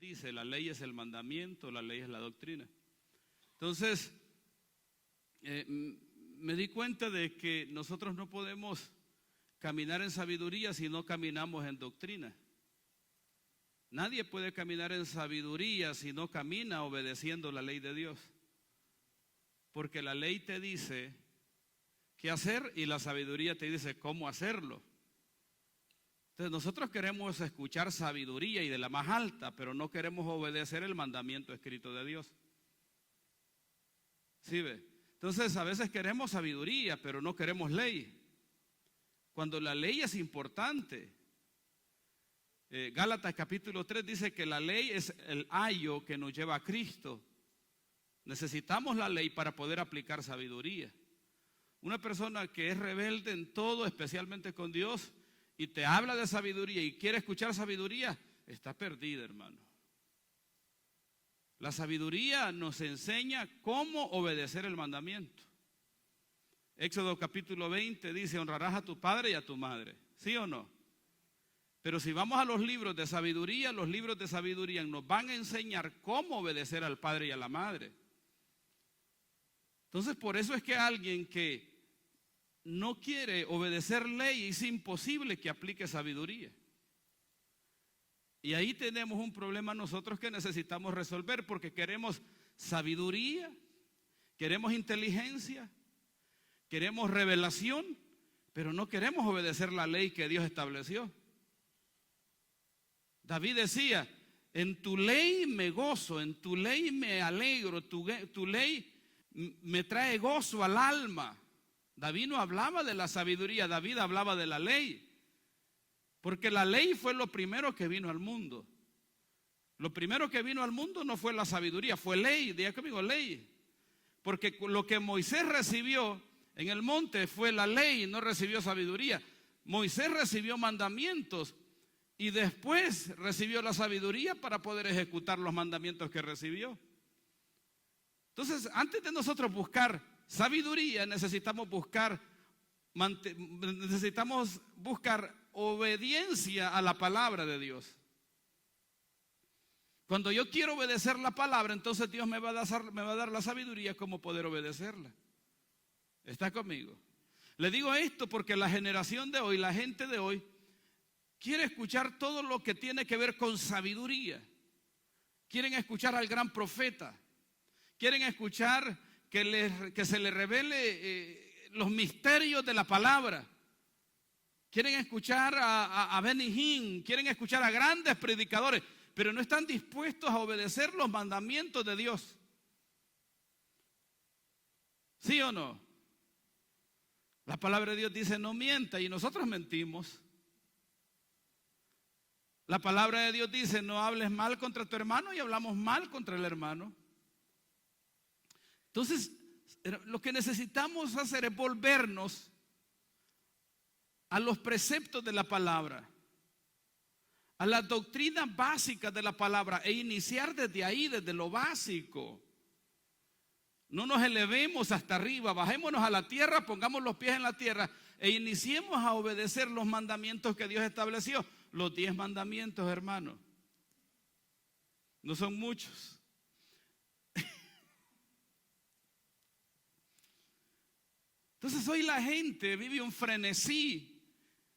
dice, la ley es el mandamiento, la ley es la doctrina. Entonces, me di cuenta de que nosotros no podemos caminar en sabiduría si no caminamos en doctrina. Nadie puede caminar en sabiduría si no camina obedeciendo la ley de Dios. Porque la ley te dice qué hacer y la sabiduría te dice cómo hacerlo. Entonces nosotros queremos escuchar sabiduría y de la más alta, pero no queremos obedecer el mandamiento escrito de Dios. ¿Sí ve? Entonces a veces queremos sabiduría, pero no queremos ley. Cuando la ley es importante. Gálatas capítulo 3 dice que la ley es el ayo que nos lleva a Cristo. Necesitamos la ley para poder aplicar sabiduría. Una persona que es rebelde en todo, especialmente con Dios, y te habla de sabiduría y quiere escuchar sabiduría, está perdida, hermano. La sabiduría nos enseña cómo obedecer el mandamiento. Éxodo capítulo 20 dice, honrarás a tu padre y a tu madre. ¿Sí o no? Pero si vamos a los libros de sabiduría, los libros de sabiduría nos van a enseñar cómo obedecer al padre y a la madre. Entonces, por eso es que alguien que no quiere obedecer ley, es imposible que aplique sabiduría. Y ahí tenemos un problema nosotros que necesitamos resolver, porque queremos sabiduría, queremos inteligencia, queremos revelación, pero no queremos obedecer la ley que Dios estableció. David decía, en tu ley me gozo, en tu ley me alegro, tu ley me trae gozo al alma. David no hablaba de la sabiduría, David hablaba de la ley. Porque la ley fue lo primero que vino al mundo. Lo primero que vino al mundo no fue la sabiduría, fue ley, diga conmigo, ley. Porque lo que Moisés recibió en el monte fue la ley, no recibió sabiduría. Moisés recibió mandamientos y después recibió la sabiduría para poder ejecutar los mandamientos que recibió. Entonces, antes de nosotros buscar sabiduría, necesitamos buscar obediencia a la palabra de Dios. Cuando yo quiero obedecer la palabra, entonces Dios me va a dar la sabiduría como poder obedecerla. ¿Está conmigo? Le digo esto porque la generación de hoy, la gente de hoy, quiere escuchar todo lo que tiene que ver con sabiduría. Quieren escuchar al gran profeta. Quieren escuchar que se le revele los misterios de la palabra. Quieren escuchar a Benny Hinn, quieren escuchar a grandes predicadores, pero no están dispuestos a obedecer los mandamientos de Dios. ¿Sí o no? La palabra de Dios dice no mienta y nosotros mentimos. La palabra de Dios dice no hables mal contra tu hermano y hablamos mal contra el hermano. Entonces, lo que necesitamos hacer es volvernos a los preceptos de la palabra, a las doctrinas básicas de la palabra e iniciar desde ahí, desde lo básico. No nos elevemos hasta arriba, bajémonos a la tierra, pongamos los pies en la tierra e iniciemos a obedecer los mandamientos que Dios estableció. Los 10 mandamientos, hermano. No son muchos. Entonces hoy la gente vive un frenesí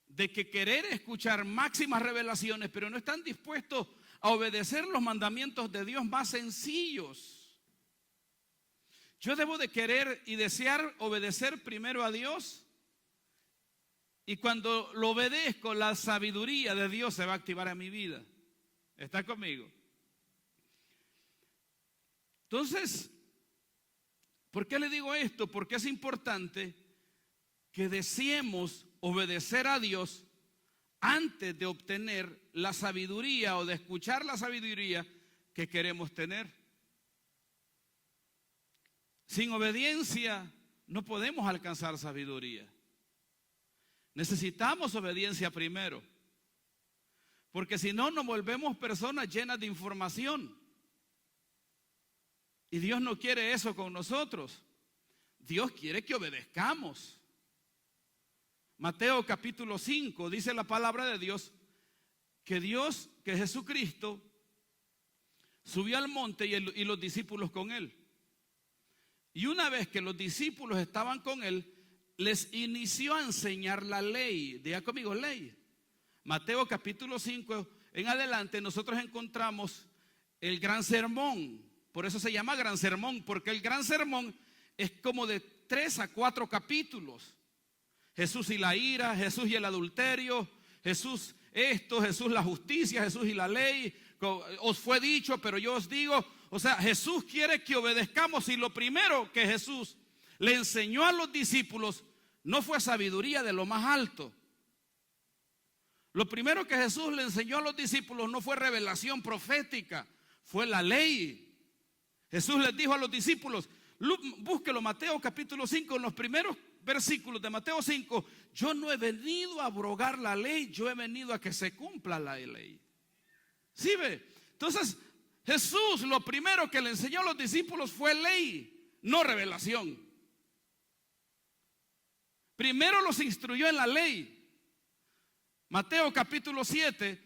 de que querer escuchar máximas revelaciones, pero no están dispuestos a obedecer los mandamientos de Dios más sencillos. Yo debo de querer y desear obedecer primero a Dios, y cuando lo obedezco, la sabiduría de Dios se va a activar en mi vida. ¿Está conmigo? Entonces, ¿por qué le digo esto? Porque es importante que deseemos obedecer a Dios antes de obtener la sabiduría o de escuchar la sabiduría que queremos tener. Sin obediencia no podemos alcanzar sabiduría. Necesitamos obediencia primero, porque si no nos volvemos personas llenas de información. Y Dios no quiere eso con nosotros. Dios quiere que obedezcamos. Mateo capítulo 5 dice la palabra de Dios que Jesucristo subió al monte y los discípulos con él. Y una vez que los discípulos estaban con él, les inició a enseñar la ley. Diga conmigo, ley. Mateo capítulo 5 en adelante nosotros encontramos el gran sermón. Por eso se llama gran sermón, porque el gran sermón es como de 3 a 4 capítulos. Jesús y la ira, Jesús y el adulterio, Jesús esto, Jesús la justicia, Jesús y la ley. Os fue dicho, pero yo os digo. O sea, Jesús quiere que obedezcamos, y lo primero que Jesús le enseñó a los discípulos no fue sabiduría de lo más alto. Lo primero que Jesús le enseñó a los discípulos no fue revelación profética, fue la ley. Jesús les dijo a los discípulos, búsquelo, Mateo capítulo 5, en los primeros versículos de Mateo 5, yo no he venido a abrogar la ley, yo he venido a que se cumpla la ley. ¿Sí ve? Entonces Jesús lo primero que le enseñó a los discípulos fue ley, no revelación. Primero los instruyó en la ley. Mateo capítulo 7,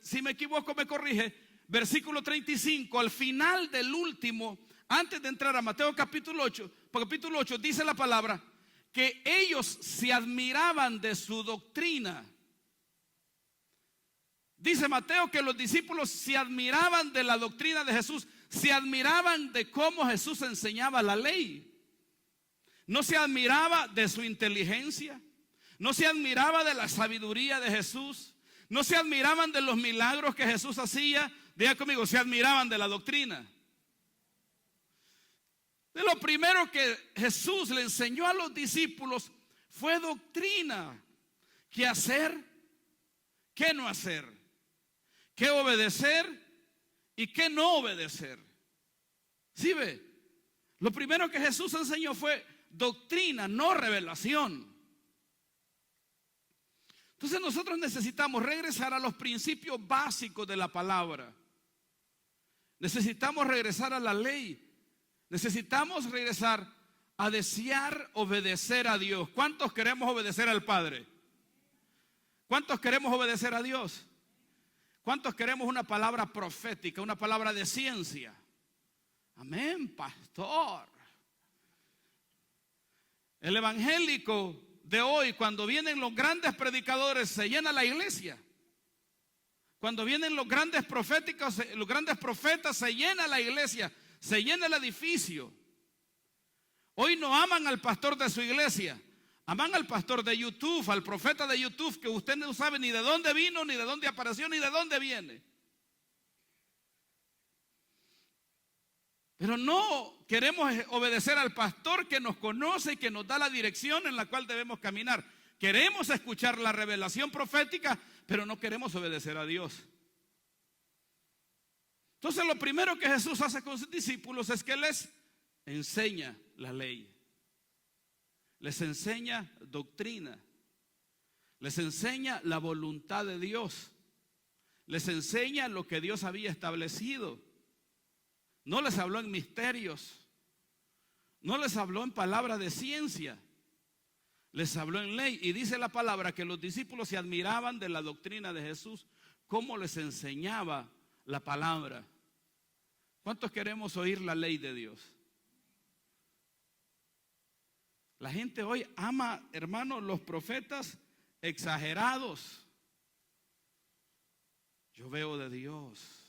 si me equivoco me corrige, versículo 35, al final del último, antes de entrar a Mateo capítulo 8 dice la palabra que ellos se admiraban de su doctrina. Dice Mateo que los discípulos se admiraban de la doctrina de Jesús, se admiraban de cómo Jesús enseñaba la ley. No se admiraba de su inteligencia, no se admiraba de la sabiduría de Jesús, no se admiraban de los milagros que Jesús hacía. Diga conmigo, se admiraban de la doctrina. De lo primero que Jesús le enseñó a los discípulos fue doctrina. ¿Qué hacer? ¿Qué no hacer? ¿Qué obedecer? ¿Y qué no obedecer? ¿Sí ve? Lo primero que Jesús enseñó fue doctrina, no revelación. Entonces nosotros necesitamos regresar a los principios básicos de la palabra. Necesitamos regresar a la ley. Necesitamos regresar a desear obedecer a Dios. ¿Cuántos queremos obedecer al Padre? ¿Cuántos queremos obedecer a Dios? ¿Cuántos queremos una palabra profética, una palabra de ciencia? Amén, pastor. El evangélico de hoy, cuando vienen los grandes predicadores, se llena la iglesia. Cuando vienen los grandes profetas, se llena la iglesia, se llena el edificio. Hoy no aman al pastor de su iglesia, aman al pastor de YouTube, al profeta de YouTube, que usted no sabe ni de dónde vino, ni de dónde apareció, ni de dónde viene. Pero no queremos obedecer al pastor que nos conoce y que nos da la dirección en la cual debemos caminar. Queremos escuchar la revelación profética, pero no queremos obedecer a Dios. Entonces lo primero que Jesús hace con sus discípulos es que les enseña la ley. Les enseña doctrina. Les enseña la voluntad de Dios. Les enseña lo que Dios había establecido. No les habló en misterios. No les habló en palabras de ciencia. Les habló en ley. Y dice la palabra que los discípulos se admiraban de la doctrina de Jesús, cómo les enseñaba la palabra. ¿Cuántos queremos oír la ley de Dios? La gente hoy ama, hermanos, los profetas exagerados. Yo veo de Dios.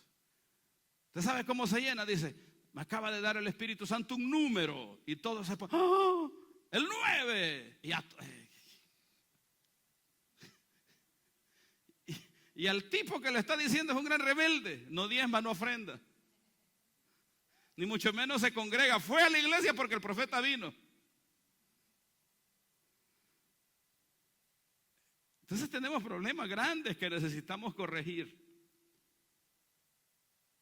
¿Usted sabe cómo se llena? Dice, me acaba de dar el Espíritu Santo un número. Y todos se ponen, ¡oh! El 9. Y al tipo que le está diciendo es un gran rebelde. No diezma, no ofrenda. Ni mucho menos se congrega. Fue a la iglesia porque el profeta vino. Entonces tenemos problemas grandes que necesitamos corregir.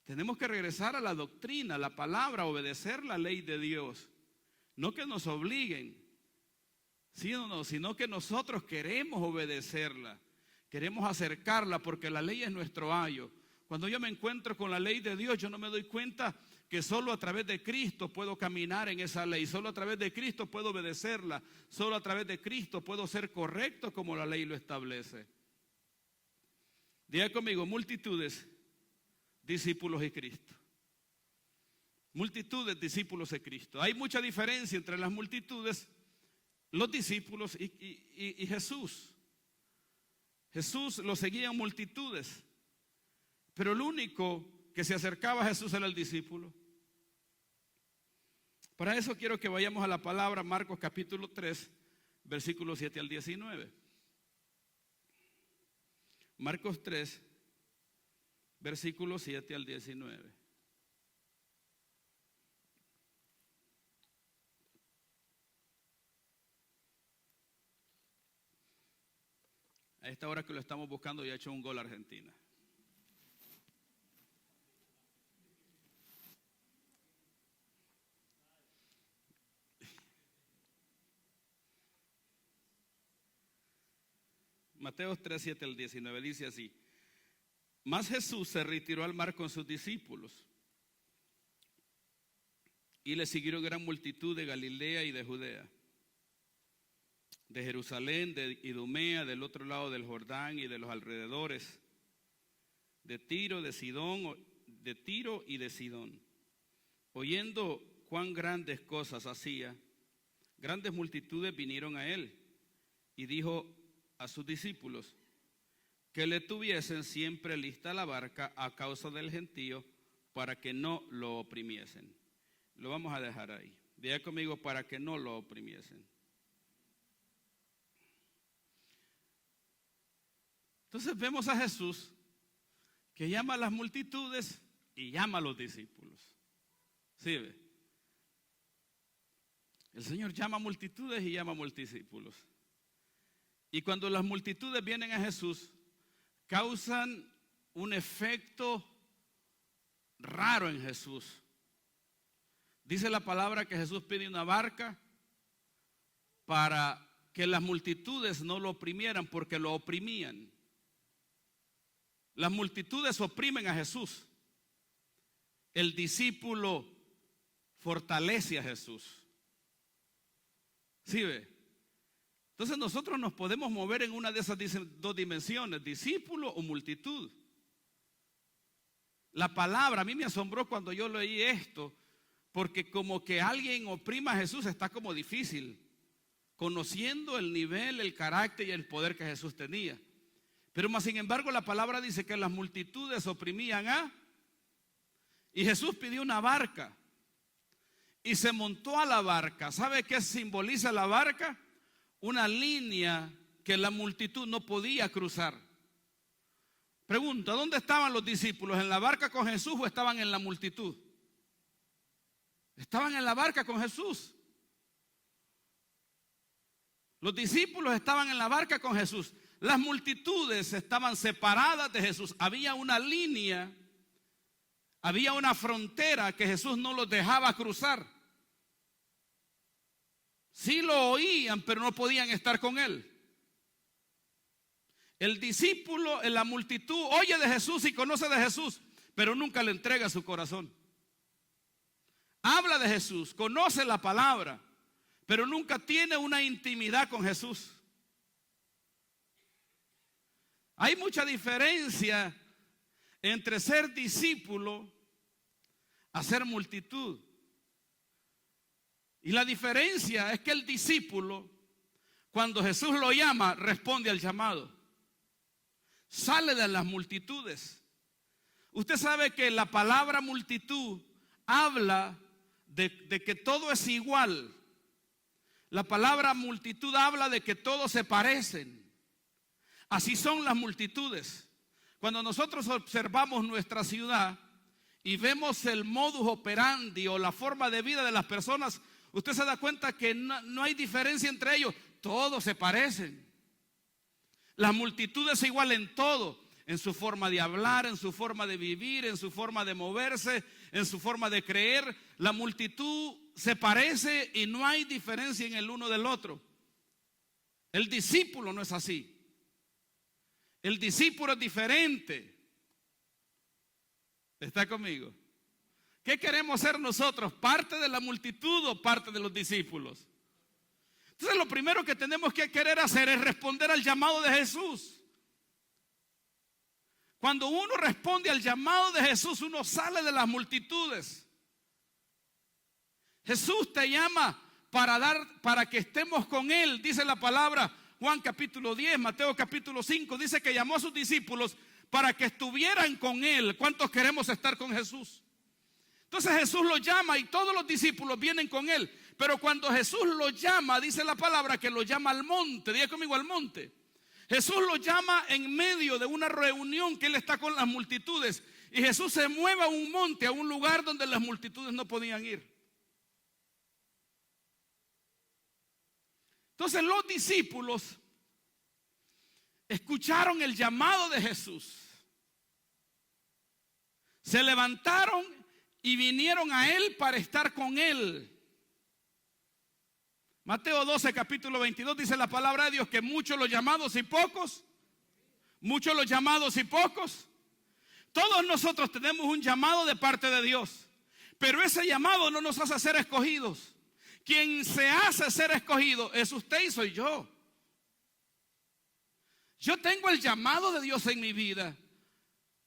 Tenemos que regresar a la doctrina, a la palabra, obedecer la ley de Dios. No que nos obliguen, sino que nosotros queremos obedecerla. Queremos acercarla porque la ley es nuestro ayo. Cuando yo me encuentro con la ley de Dios, yo no me doy cuenta que solo a través de Cristo puedo caminar en esa ley. Solo a través de Cristo puedo obedecerla. Solo a través de Cristo puedo ser correcto como la ley lo establece. Diga conmigo, multitudes discípulos de Cristo. Multitudes, discípulos de Cristo. Hay mucha diferencia entre las multitudes, los discípulos y Jesús. Jesús lo seguían multitudes, pero el único que se acercaba a Jesús era el discípulo. Para eso quiero que vayamos a la palabra, Marcos capítulo 3, versículos 7 al 19. Marcos 3, versículos 7 al 19. A esta hora que lo estamos buscando ya ha hecho un gol Argentina. Mateo 3, 7 al 19 dice así: Mas Jesús se retiró al mar con sus discípulos, y le siguieron gran multitud de Galilea y de Judea, de Jerusalén, de Idumea, del otro lado del Jordán y de los alrededores, de Tiro y de Sidón. Oyendo cuán grandes cosas hacía, grandes multitudes vinieron a él, y dijo a sus discípulos que le tuviesen siempre lista la barca a causa del gentío, para que no lo oprimiesen. Lo vamos a dejar ahí. Diga conmigo: para que no lo oprimiesen. Entonces vemos a Jesús que llama a las multitudes y llama a los discípulos. ¿Sí ve? El Señor llama a multitudes y llama a discípulos. Y cuando las multitudes vienen a Jesús, causan un efecto raro en Jesús. Dice la palabra que Jesús pide una barca para que las multitudes no lo oprimieran, porque lo oprimían. Las multitudes oprimen a Jesús. El discípulo fortalece a Jesús. ¿Sí ve? Entonces nosotros nos podemos mover en una de esas dos dimensiones: discípulo o multitud. La palabra a mí me asombró cuando yo leí esto, porque como que alguien oprima a Jesús está como difícil, conociendo el nivel, el carácter y el poder que Jesús tenía. Pero más sin embargo la palabra dice que las multitudes oprimían y Jesús pidió una barca y se montó a la barca. ¿Sabe qué simboliza la barca? Una línea que la multitud no podía cruzar. Pregunta: ¿dónde estaban los discípulos? ¿En la barca con Jesús o estaban en la multitud? Estaban en la barca con Jesús. Los discípulos estaban en la barca con Jesús. Las multitudes estaban separadas de Jesús. Había una línea, había una frontera que Jesús no los dejaba cruzar. Sí lo oían, pero no podían estar con él. El discípulo en la multitud oye de Jesús y conoce de Jesús, pero nunca le entrega su corazón. Habla de Jesús, conoce la palabra, pero nunca tiene una intimidad con Jesús. Hay mucha diferencia entre ser discípulo a ser multitud. Y la diferencia es que el discípulo, cuando Jesús lo llama, responde al llamado. Sale de las multitudes. Usted sabe que la palabra multitud habla de que todo es igual. La palabra multitud habla de que todos se parecen. Así son las multitudes. Cuando nosotros observamos nuestra ciudad y vemos el modus operandi o la forma de vida de las personas, usted se da cuenta que no hay diferencia entre ellos. Todos se parecen. Las multitudes igual en todo: en su forma de hablar, en su forma de vivir, en su forma de moverse, en su forma de creer. La multitud se parece y no hay diferencia en el uno del otro. El discípulo no es así. El discípulo es diferente. ¿Está conmigo? ¿Qué queremos ser nosotros? ¿Parte de la multitud o parte de los discípulos? Entonces lo primero que tenemos que querer hacer es responder al llamado de Jesús. Cuando uno responde al llamado de Jesús, uno sale de las multitudes. Jesús te llama para que estemos con Él. Dice la palabra, Juan capítulo 10, Mateo capítulo 5, dice que llamó a sus discípulos para que estuvieran con Él. ¿Cuántos queremos estar con Jesús? Entonces Jesús los llama y todos los discípulos vienen con Él. Pero cuando Jesús los llama, dice la palabra que los llama al monte. Diga conmigo, al monte. Jesús los llama en medio de una reunión que Él está con las multitudes. Y Jesús se mueve a un monte, a un lugar donde las multitudes no podían ir. Entonces los discípulos escucharon el llamado de Jesús. Se levantaron y vinieron a Él para estar con Él. Mateo 12, capítulo 22 dice la palabra de Dios que muchos los llamados y pocos. Muchos los llamados y pocos. Todos nosotros tenemos un llamado de parte de Dios. Pero ese llamado no nos hace ser escogidos. Quien se hace ser escogido es usted y soy yo. Yo tengo el llamado de Dios en mi vida.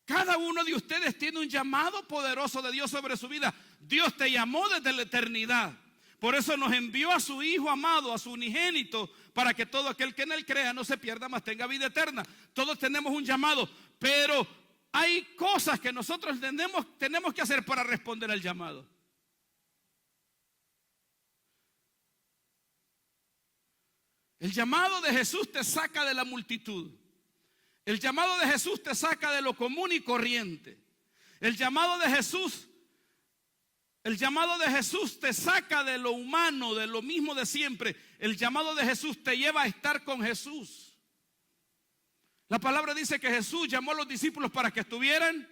Cada uno de ustedes tiene un llamado poderoso de Dios sobre su vida. Dios te llamó desde la eternidad. Por eso nos envió a su Hijo amado, a su unigénito, para que todo aquel que en Él crea no se pierda, mas tenga vida eterna. Todos tenemos un llamado, pero hay cosas que nosotros tenemos que hacer para responder al llamado. El llamado de Jesús te saca de la multitud. El llamado de Jesús te saca de lo común y corriente. El llamado de Jesús te saca de lo humano, de lo mismo de siempre. El llamado de Jesús te lleva a estar con Jesús. La palabra dice que Jesús llamó a los discípulos para que estuvieran.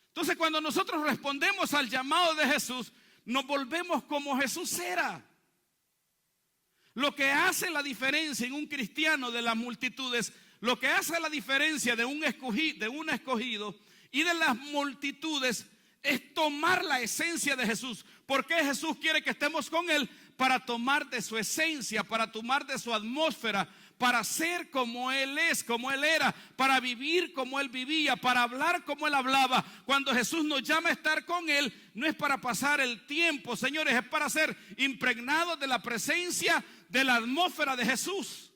Entonces, cuando nosotros respondemos al llamado de Jesús, nos volvemos como Jesús era. Lo que hace la diferencia en un cristiano de las multitudes, lo que hace la diferencia de un escogido y de las multitudes es tomar la esencia de Jesús. Porque Jesús quiere que estemos con Él para tomar de su esencia, para tomar de su atmósfera, para ser como Él es, como Él era, para vivir como Él vivía, para hablar como Él hablaba. Cuando Jesús nos llama a estar con Él, no es para pasar el tiempo, señores, es para ser impregnados de la presencia, de la atmósfera de Jesús.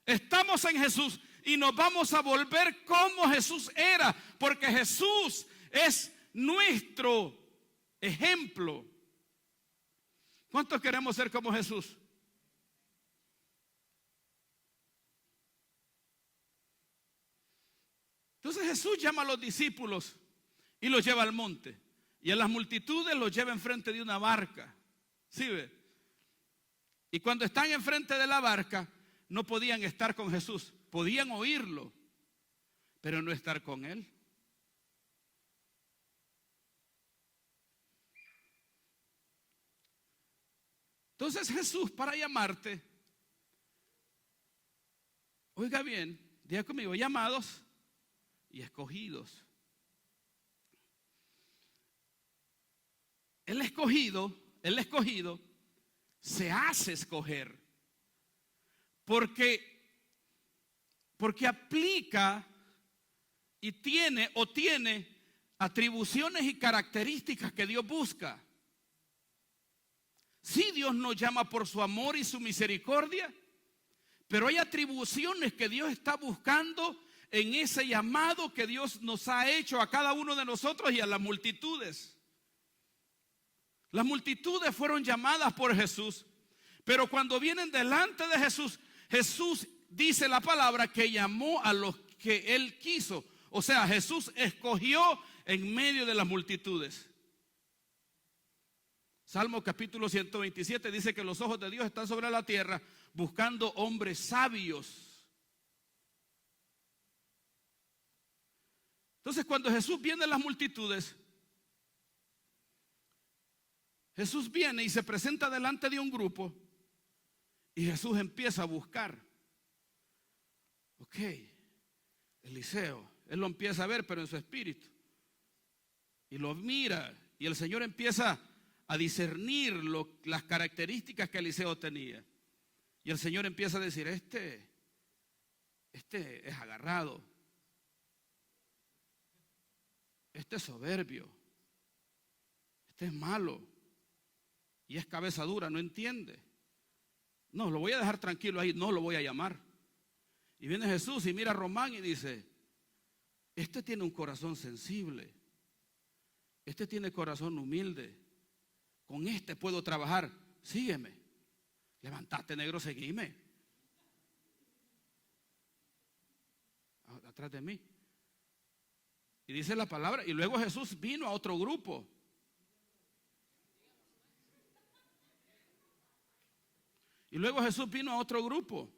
Estamos en Jesús y nos vamos a volver como Jesús era, porque Jesús es nuestro ejemplo. ¿Cuántos queremos ser como Jesús? Entonces Jesús llama a los discípulos y los lleva al monte. Y a las multitudes los lleva enfrente de una barca. ¿Sí ve? Y cuando están enfrente de la barca, no podían estar con Jesús. Podían oírlo, pero no estar con Él. Entonces Jesús, para llamarte, oiga bien, diga conmigo, llamados y escogidos. El escogido se hace escoger porque aplica y tiene atribuciones y características que Dios busca. Sí, Dios nos llama por su amor y su misericordia, pero hay atribuciones que Dios está buscando en ese llamado que Dios nos ha hecho a cada uno de nosotros y a las multitudes. Las multitudes fueron llamadas por Jesús, pero cuando vienen delante de Jesús, Jesús dice la palabra que llamó a los que Él quiso. O sea, Jesús escogió en medio de las multitudes. Salmo capítulo 127 dice que los ojos de Dios están sobre la tierra buscando hombres sabios. Entonces, cuando Jesús viene a las multitudes, Jesús viene y se presenta delante de un grupo y Jesús empieza a buscar. Ok, Eliseo, él lo empieza a ver, pero en su espíritu. Y lo mira y el Señor empieza a discernir las características que Eliseo tenía. Y el Señor empieza a decir, este este es agarrado, este es soberbio, este es malo y es cabeza dura, no entiende. No, lo voy a dejar tranquilo ahí, no lo voy a llamar. Y viene Jesús y mira a Román y dice, este tiene un corazón sensible, este tiene corazón humilde, con este puedo trabajar, sígueme. Levantate, negro, seguime. Atrás de mí. Y dice la palabra, y luego Jesús vino a otro grupo. Y luego Jesús vino a otro grupo.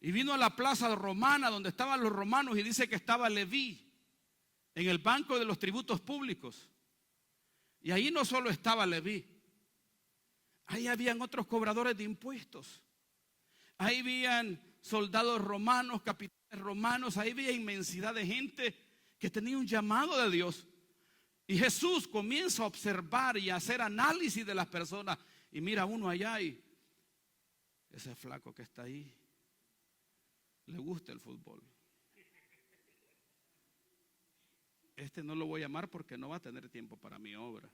Y vino a la plaza romana donde estaban los romanos y dice que estaba Leví en el banco de los tributos públicos. Y ahí no solo estaba Leví, ahí habían otros cobradores de impuestos. Ahí habían soldados romanos, capitanes romanos, ahí había inmensidad de gente que tenía un llamado de Dios. Y Jesús comienza a observar y a hacer análisis de las personas. Y mira uno allá y ese flaco que está ahí, le gusta el fútbol. Este no lo voy a llamar porque no va a tener tiempo para mi obra.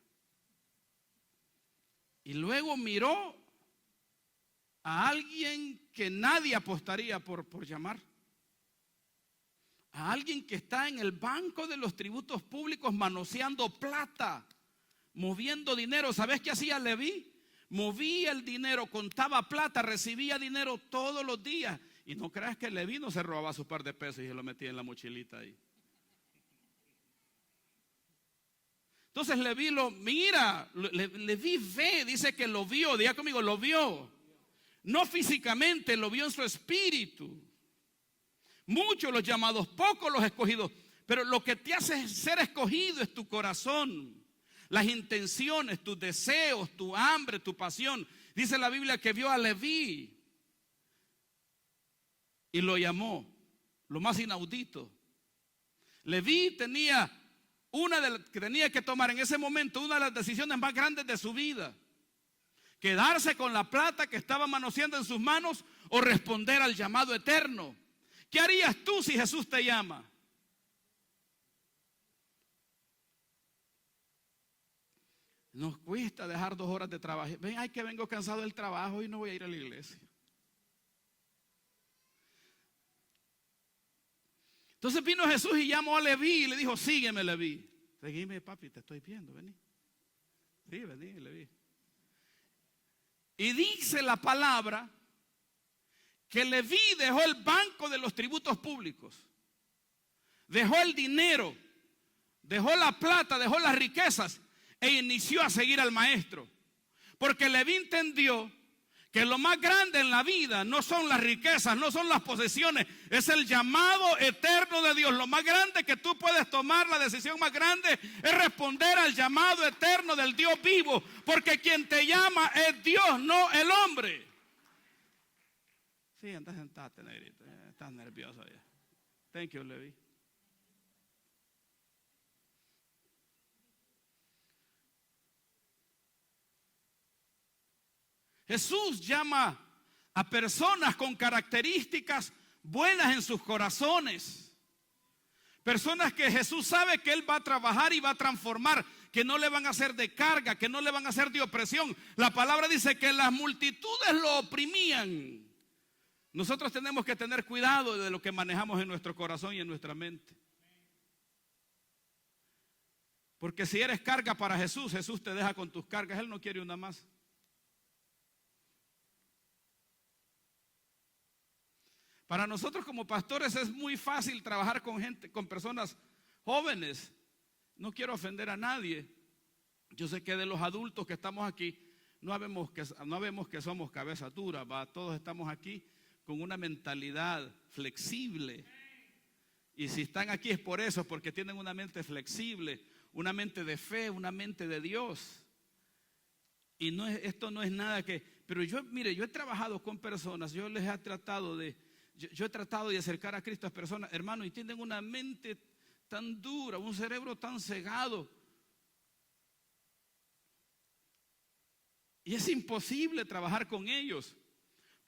Y luego miró a alguien que nadie apostaría por llamar. A alguien que está en el banco de los tributos públicos manoseando plata, moviendo dinero. ¿Sabes qué hacía Leví? Movía el dinero, contaba plata, recibía dinero todos los días. Y no creas que Leví no se robaba su par de pesos y se lo metía en la mochilita ahí. Entonces Leví lo mira, Leví ve, dice que lo vio, diga conmigo, lo vio. No físicamente, lo vio en su espíritu. Muchos los llamados, pocos los escogidos. Pero lo que te hace ser escogido es tu corazón, las intenciones, tus deseos, tu hambre, tu pasión. Dice la Biblia que vio a Leví y lo llamó, lo más inaudito. Leví tenía que tenía que tomar en ese momento una de las decisiones más grandes de su vida: quedarse con la plata que estaba manoseando en sus manos o responder al llamado eterno. ¿Qué harías tú si Jesús te llama? Nos cuesta dejar 2 horas de trabajo. Ven, ay, que vengo cansado del trabajo y no voy a ir a la iglesia. Entonces vino Jesús y llamó a Leví y le dijo, sígueme, Leví. Seguime, papi, te estoy viendo, vení. Sí, vení, Leví. Y dice la palabra que Leví dejó el banco de los tributos públicos, dejó el dinero, dejó la plata, dejó las riquezas e inició a seguir al maestro. Porque Leví entendió que lo más grande en la vida no son las riquezas, no son las posesiones, es el llamado eterno de Dios. Lo más grande que tú puedes tomar, la decisión más grande, es responder al llamado eterno del Dios vivo, porque quien te llama es Dios, no el hombre. Sí, andas sentate, negrito, estás nervioso ya. Thank you, Levi. Jesús llama a personas con características buenas en sus corazones. Personas que Jesús sabe que Él va a trabajar y va a transformar, que no le van a hacer de carga, que no le van a hacer de opresión. La palabra dice que las multitudes lo oprimían. Nosotros tenemos que tener cuidado de lo que manejamos en nuestro corazón y en nuestra mente. Porque si eres carga para Jesús, Jesús te deja con tus cargas. Él no quiere una más. Para nosotros como pastores es muy fácil trabajar con gente, con personas jóvenes. No quiero ofender a nadie. Yo sé que de los adultos que estamos aquí, no vemos que somos cabeza dura, ¿va? Todos estamos aquí con una mentalidad flexible. Y si están aquí es por eso, porque tienen una mente flexible, una mente de fe, una mente de Dios. Y esto no es nada que... Pero yo he trabajado con personas, yo he tratado de acercar a Cristo a personas, hermano, y tienen una mente tan dura, un cerebro tan cegado. Y es imposible trabajar con ellos,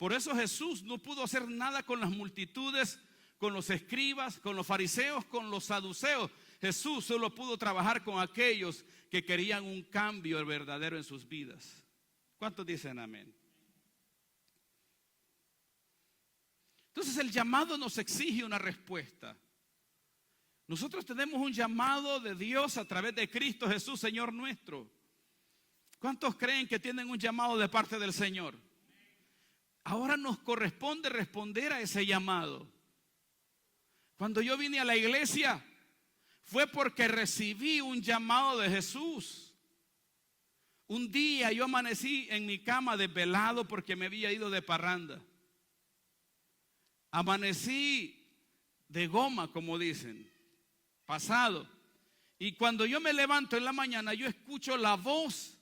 Por eso Jesús no pudo hacer nada con las multitudes, con los escribas, con los fariseos, con los saduceos. Jesús solo pudo trabajar con aquellos que querían un cambio verdadero en sus vidas. ¿Cuántos dicen amén? Entonces el llamado nos exige una respuesta. Nosotros tenemos un llamado de Dios a través de Cristo Jesús, Señor nuestro. ¿Cuántos creen que tienen un llamado de parte del Señor? Ahora nos corresponde responder a ese llamado. Cuando yo vine a la iglesia fue porque recibí un llamado de Jesús. Un día yo amanecí en mi cama desvelado porque me había ido de parranda. Amanecí de goma, como dicen, pasado. Y cuando yo me levanto en la mañana, yo escucho la voz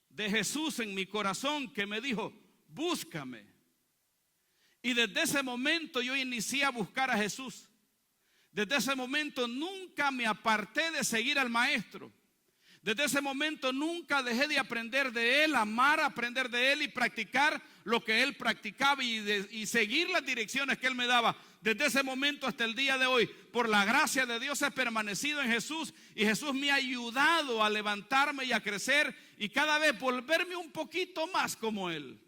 de Jesús en mi corazón que me dijo: búscame. Y desde ese momento yo inicié a buscar a Jesús. Desde ese momento nunca me aparté de seguir al Maestro. Desde ese momento nunca dejé de aprender de Él, amar, aprender de Él y practicar lo que Él practicaba y seguir las direcciones que Él me daba. Desde ese momento hasta el día de hoy, por la gracia de Dios, he permanecido en Jesús y Jesús me ha ayudado a levantarme y a crecer y cada vez volverme un poquito más como Él.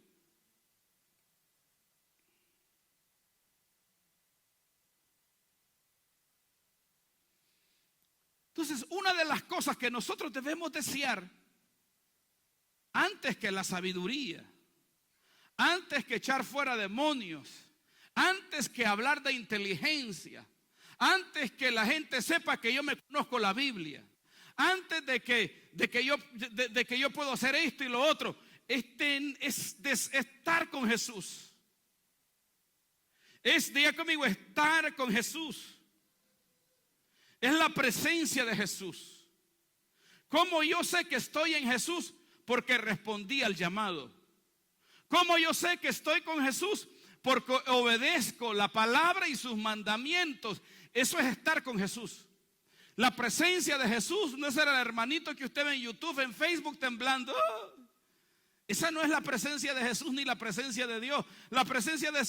Entonces, una de las cosas que nosotros debemos desear, antes que la sabiduría, antes que echar fuera demonios, antes que hablar de inteligencia, antes que la gente sepa que yo me conozco la Biblia, antes de que yo puedo hacer esto y lo otro, es estar con Jesús. Diga conmigo, estar con Jesús. Es la presencia de Jesús. ¿Cómo yo sé que estoy en Jesús? Porque respondí al llamado. ¿Cómo yo sé que estoy con Jesús? Porque obedezco la palabra y sus mandamientos. Eso es estar con Jesús. La presencia de Jesús no es el hermanito que usted ve en YouTube, en Facebook temblando. Esa no es la presencia de Jesús ni la presencia de Dios. La presencia de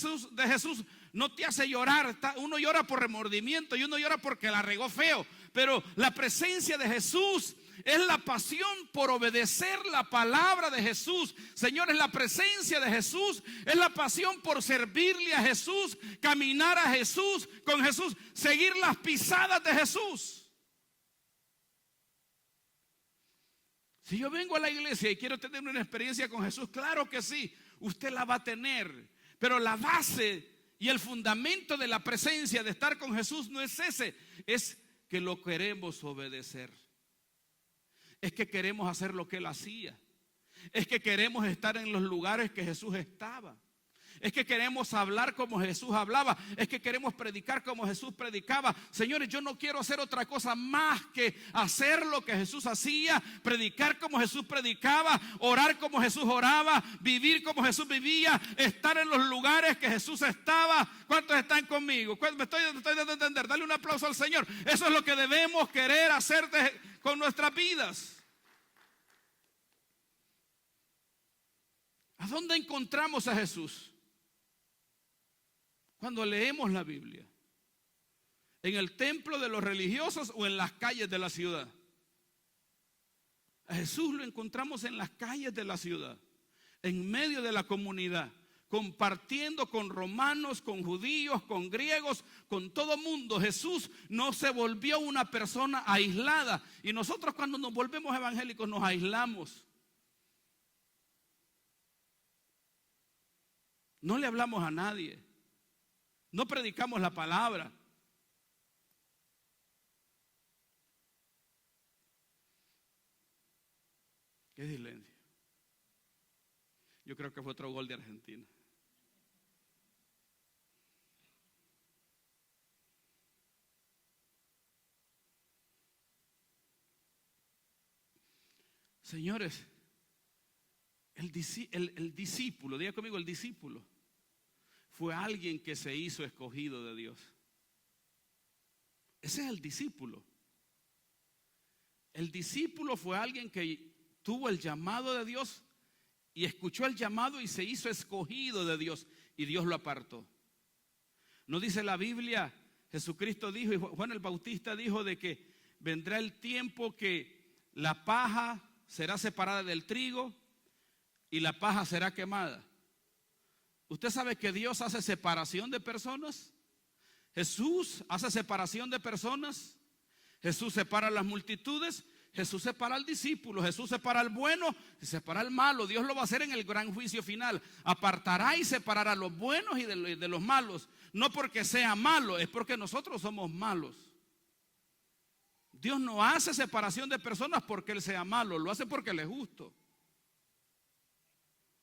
Jesús no te hace llorar. Uno llora por remordimiento y uno llora porque la regó feo. Pero la presencia de Jesús es la pasión por obedecer la palabra de Jesús. Señores, la presencia de Jesús es la pasión por servirle a Jesús, caminar a Jesús, con Jesús, seguir las pisadas de Jesús. Si yo vengo a la iglesia y quiero tener una experiencia con Jesús, claro que sí, usted la va a tener. Pero la base y el fundamento de la presencia de estar con Jesús no es ese, es que lo queremos obedecer. Es que queremos hacer lo que Él hacía. Es que queremos estar en los lugares que Jesús estaba. Es que queremos hablar como Jesús hablaba. Es que queremos predicar como Jesús predicaba. Señores, yo no quiero hacer otra cosa más que hacer lo que Jesús hacía, predicar como Jesús predicaba, orar como Jesús oraba, vivir como Jesús vivía, estar en los lugares que Jesús estaba. ¿Cuántos están conmigo? Me estoy dando a entender. Dale un aplauso al Señor. Eso es lo que debemos querer hacer con nuestras vidas. ¿A dónde encontramos a Jesús? Cuando leemos la Biblia, en el templo de los religiosos o en las calles de la ciudad. A Jesús lo encontramos en las calles de la ciudad, en medio de la comunidad, compartiendo con romanos, con judíos, con griegos, con todo mundo. Jesús no se volvió una persona aislada. Y nosotros cuando nos volvemos evangélicos nos aislamos. No le hablamos a nadie. No predicamos la palabra. ¿Qué silencio? Yo creo que fue otro gol de Argentina. Señores, el discípulo, diga conmigo, el discípulo fue alguien que se hizo escogido de Dios. Ese es el discípulo. El discípulo fue alguien que tuvo el llamado de Dios y escuchó el llamado y se hizo escogido de Dios y Dios lo apartó. ¿No dice la Biblia? Jesucristo dijo y Juan el Bautista dijo de que vendrá el tiempo que la paja será separada del trigo y la paja será quemada. ¿Usted sabe que Dios hace separación de personas? Jesús hace separación de personas. Jesús separa a las multitudes. Jesús separa al discípulo. Jesús separa al bueno y separa al malo. Dios lo va a hacer en el gran juicio final. Apartará y separará a los buenos y de los malos. No porque sea malo, es porque nosotros somos malos. Dios no hace separación de personas porque Él sea malo. Lo hace porque Él es justo.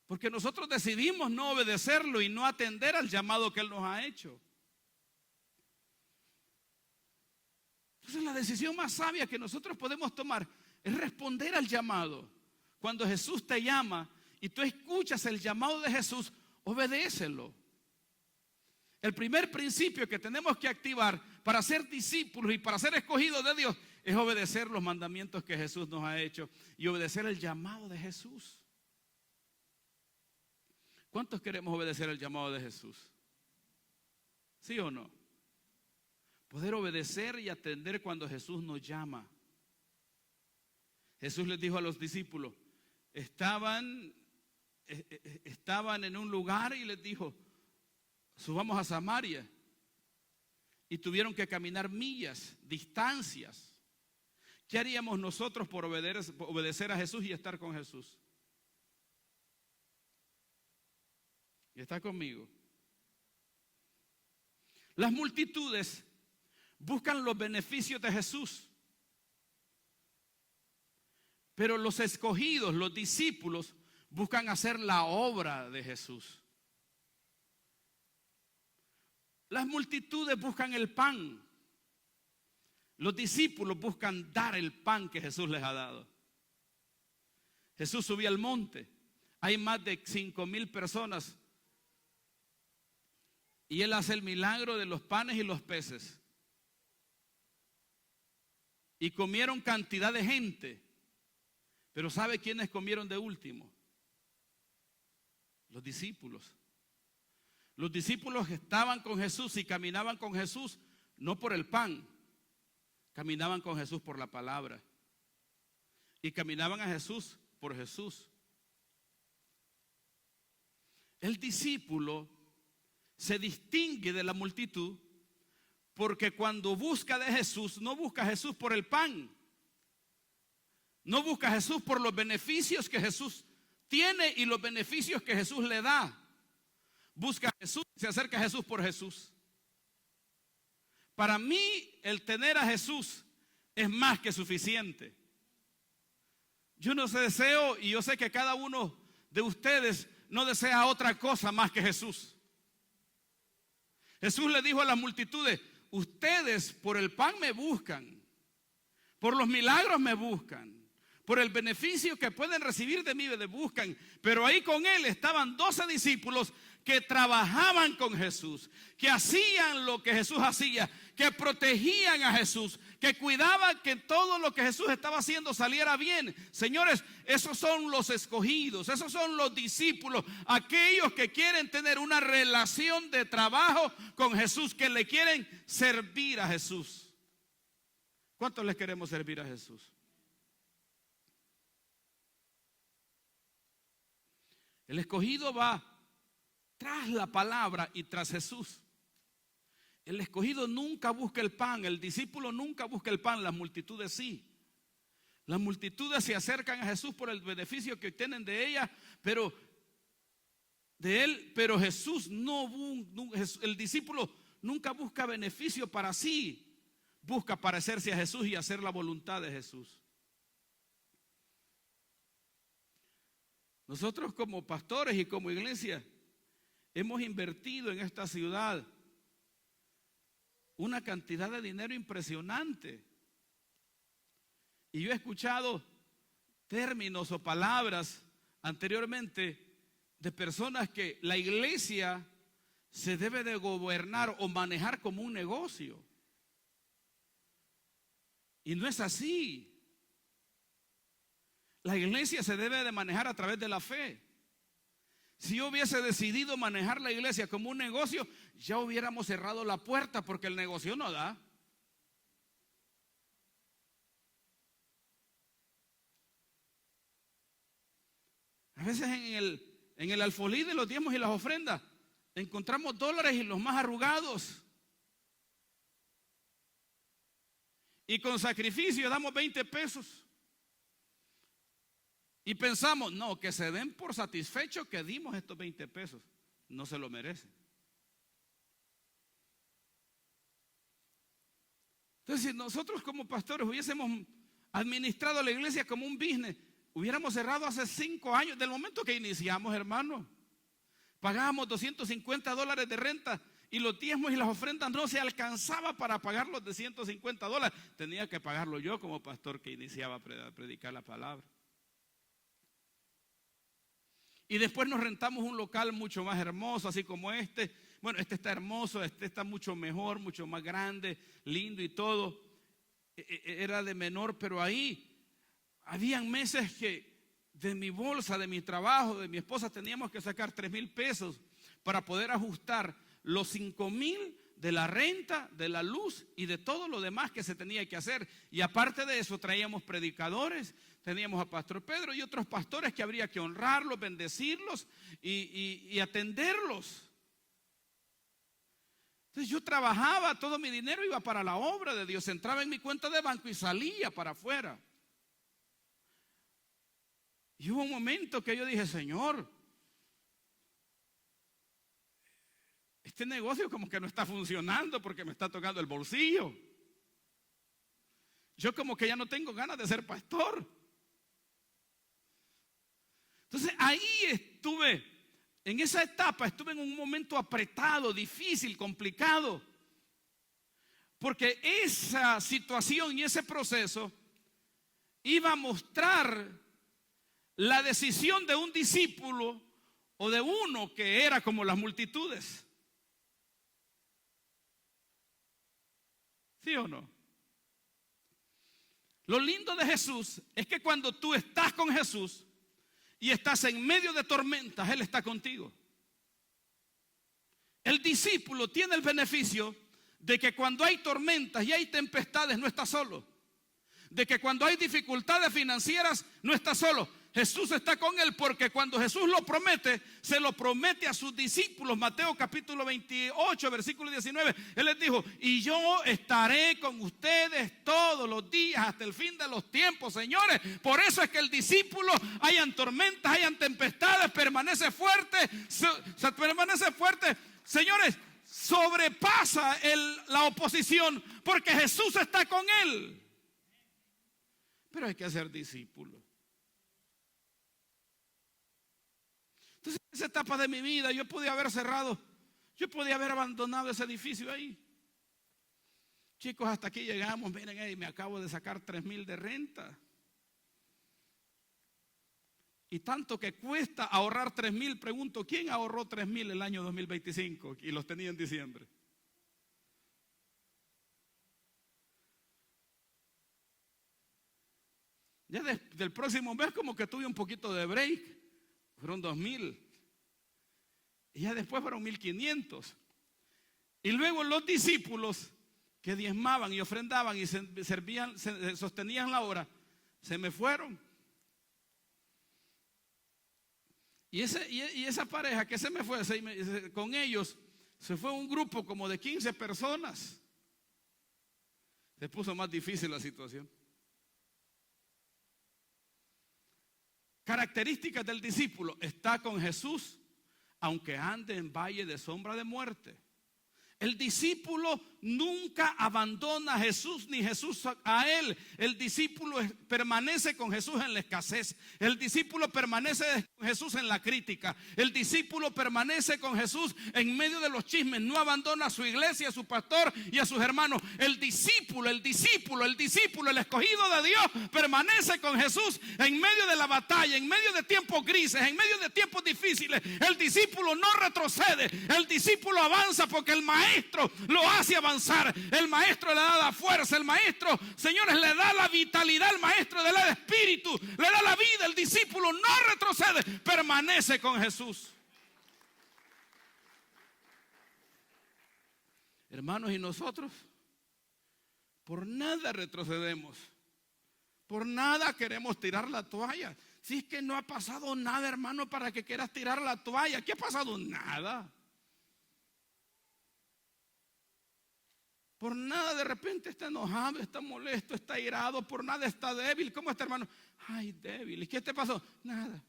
Porque nosotros decidimos no obedecerlo y no atender al llamado que Él nos ha hecho. Entonces la decisión más sabia que nosotros podemos tomar es responder al llamado. Cuando Jesús te llama y tú escuchas el llamado de Jesús, obedécelo. El primer principio que tenemos que activar para ser discípulos y para ser escogidos de Dios es obedecer los mandamientos que Jesús nos ha hecho y obedecer el llamado de Jesús. ¿Cuántos queremos obedecer el llamado de Jesús? ¿Sí o no? Poder obedecer y atender cuando Jesús nos llama. Jesús les dijo a los discípulos, estaban en un lugar y les dijo, subamos a Samaria. Y tuvieron que caminar millas, distancias. ¿Qué haríamos nosotros por obedecer a Jesús y estar con Jesús? ¿Y está conmigo? Las multitudes buscan los beneficios de Jesús, pero los escogidos, los discípulos, buscan hacer la obra de Jesús. Las multitudes buscan el pan. Los discípulos buscan dar el pan que Jesús les ha dado. Jesús subió al monte. Hay más de 5,000 personas. Y Él hace el milagro de los panes y los peces. Y comieron cantidad de gente. Pero ¿sabe quiénes comieron de último? Los discípulos. Los discípulos estaban con Jesús y caminaban con Jesús, no por el pan. Caminaban con Jesús por la palabra. Y caminaban a Jesús por Jesús. El discípulo se distingue de la multitud porque cuando busca de Jesús, no busca a Jesús por el pan. No busca a Jesús por los beneficios que Jesús tiene y los beneficios que Jesús le da. Busca a Jesús, se acerca a Jesús por Jesús. Para mí, el tener a Jesús es más que suficiente. Yo no deseo, y yo sé que cada uno de ustedes no desea otra cosa más que Jesús. Jesús le dijo a las multitudes, ustedes por el pan me buscan, por los milagros me buscan, por el beneficio que pueden recibir de mí me buscan. Pero ahí con Él estaban 12 discípulos que trabajaban con Jesús, que hacían lo que Jesús hacía, que protegían a Jesús, que cuidaban que todo lo que Jesús estaba haciendo saliera bien. Señores, esos son los escogidos, esos son los discípulos, aquellos que quieren tener una relación de trabajo con Jesús, que le quieren servir a Jesús. ¿Cuántos les queremos servir a Jesús? El escogido va tras la palabra y tras Jesús. El escogido nunca busca el pan, el discípulo nunca busca el pan, las multitudes sí. Las multitudes se acercan a Jesús por el beneficio que obtienen de ella, pero de él, pero Jesús el discípulo nunca busca beneficio para sí, busca parecerse a Jesús y hacer la voluntad de Jesús. Nosotros como pastores y como iglesia hemos invertido en esta ciudad una cantidad de dinero impresionante. Y yo he escuchado términos o palabras anteriormente de personas que la iglesia se debe de gobernar o manejar como un negocio. Y no es así. La iglesia se debe de manejar a través de la fe. Si yo hubiese decidido manejar la iglesia como un negocio, ya hubiéramos cerrado la puerta porque el negocio no da. A veces en el alfolí de los diezmos y las ofrendas encontramos dólares y los más arrugados. Y con sacrificio damos 20 pesos. Y pensamos, no, que se den por satisfechos que dimos estos 20 pesos. No se lo merece. Entonces, si nosotros como pastores hubiésemos administrado la iglesia como un business, hubiéramos cerrado hace 5 años, del momento que iniciamos, hermano. Pagábamos $250 de renta y los diezmos y las ofrendas no se alcanzaba para pagar los de $150. Tenía que pagarlo yo como pastor que iniciaba a predicar la palabra. Y después nos rentamos un local mucho más hermoso, así como este. Bueno, este está hermoso, este está mucho mejor, mucho más grande, lindo y todo. Era de menor, pero ahí habían meses que de mi bolsa, de mi trabajo, de mi esposa, teníamos que sacar 3,000 pesos para poder ajustar los 5,000 de la renta, de la luz y de todo lo demás que se tenía que hacer. Y aparte de eso traíamos predicadores, teníamos a Pastor Pedro y otros pastores que habría que honrarlos, bendecirlos y atenderlos. Entonces yo trabajaba, todo mi dinero iba para la obra de Dios, entraba en mi cuenta de banco y salía para afuera. Y hubo un momento que yo dije, Señor, este negocio como que no está funcionando porque me está tocando el bolsillo. Yo como que ya no tengo ganas de ser pastor. Entonces ahí estuve, en esa etapa estuve en un momento apretado, difícil, complicado. Porque esa situación y ese proceso iba a mostrar la decisión de un discípulo o de uno que era como las multitudes. ¿Sí o no? Lo lindo de Jesús es que cuando tú estás con Jesús y estás en medio de tormentas, Él está contigo. El discípulo tiene el beneficio de que cuando hay tormentas y hay tempestades no está solo. De que cuando hay dificultades financieras no está solo. Jesús está con él porque cuando Jesús lo promete, se lo promete a sus discípulos. Mateo capítulo 28, versículo 19. Él les dijo, y yo estaré con ustedes todos los días hasta el fin de los tiempos, señores. Por eso es que el discípulo, hayan tormentas, hayan tempestades, permanece fuerte, permanece fuerte. Señores, sobrepasa la oposición porque Jesús está con él. Pero hay que ser discípulo. Entonces, en esa etapa de mi vida yo podía haber cerrado, yo podía haber abandonado ese edificio ahí. Chicos, hasta aquí llegamos. Miren, me acabo de sacar 3,000 de renta. Y tanto que cuesta ahorrar 3,000. Pregunto, ¿quién ahorró 3,000 el año 2025 y los tenía en diciembre? Ya del próximo mes como que tuve un poquito de break. Fueron 2,000. Y ya después fueron 1,500. Y luego los discípulos que diezmaban y ofrendaban y servían, sostenían la obra, se me fueron. Y esa pareja que se me fue, con ellos se fue un grupo como de 15 personas. Se puso más difícil la situación. Características del discípulo: está con Jesús aunque ande en valle de sombra de muerte. El discípulo nunca abandona a Jesús ni Jesús a él. El discípulo permanece con Jesús en la escasez. El discípulo permanece con Jesús en la crítica. El discípulo permanece con Jesús en medio de los chismes. No abandona a su iglesia, a su pastor y a sus hermanos. El discípulo, el escogido de Dios permanece con Jesús en medio de la batalla, en medio de tiempos grises, en medio de tiempos difíciles. El discípulo no retrocede. El discípulo avanza porque el maestro lo hace avanzar. El maestro le da la fuerza. El maestro, señores, le da la vitalidad. El maestro le da el espíritu, le da la vida. El discípulo no retrocede, permanece con Jesús. Hermanos, y nosotros por nada retrocedemos, por nada queremos tirar la toalla. Si es que no ha pasado nada, hermano, para que quieras tirar la toalla. ¿Qué ha pasado? Nada. Por nada de repente está enojado, está molesto, está irado, por nada está débil. ¿Cómo está, hermano? Ay, débil. ¿Y qué te pasó? Nada.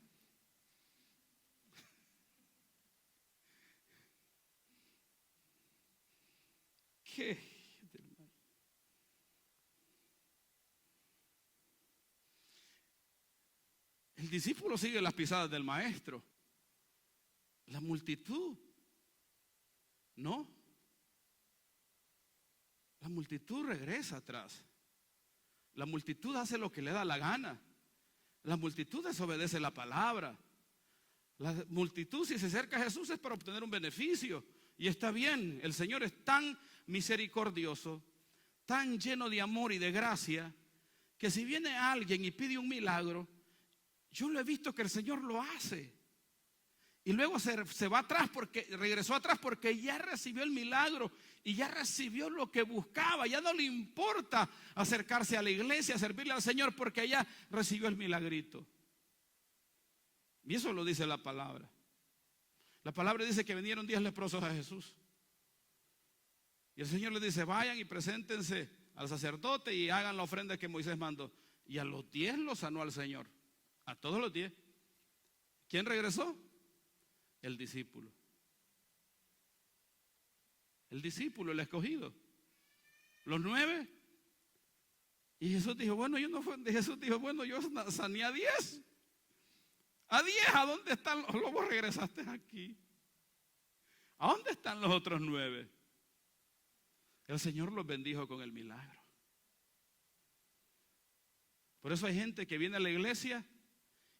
¿Qué? El discípulo sigue las pisadas del maestro. La multitud, no. La multitud regresa atrás. La multitud hace lo que le da la gana. La multitud desobedece la palabra. La multitud, si se acerca a Jesús, es para obtener un beneficio. Y está bien, el Señor es tan misericordioso, tan lleno de amor y de gracia, que si viene alguien y pide un milagro, yo lo he visto que el Señor lo hace. Y luego se va atrás, regresó atrás porque ya recibió el milagro y ya recibió lo que buscaba. Ya no le importa acercarse a la iglesia, a servirle al Señor, porque ya recibió el milagrito. Y eso lo dice la palabra. La palabra dice que vinieron 10 leprosos a Jesús. Y el Señor les dice: vayan y preséntense al sacerdote y hagan la ofrenda que Moisés mandó. Y a los 10 los sanó al Señor. A todos los 10. ¿Quién regresó? El discípulo. El discípulo, el escogido. Los 9. Y Jesús dijo: bueno, yo sané a 10. A 10, ¿a dónde están los lobos? Regresaste aquí. ¿A dónde están los otros 9? El Señor los bendijo con el milagro. Por eso hay gente que viene a la iglesia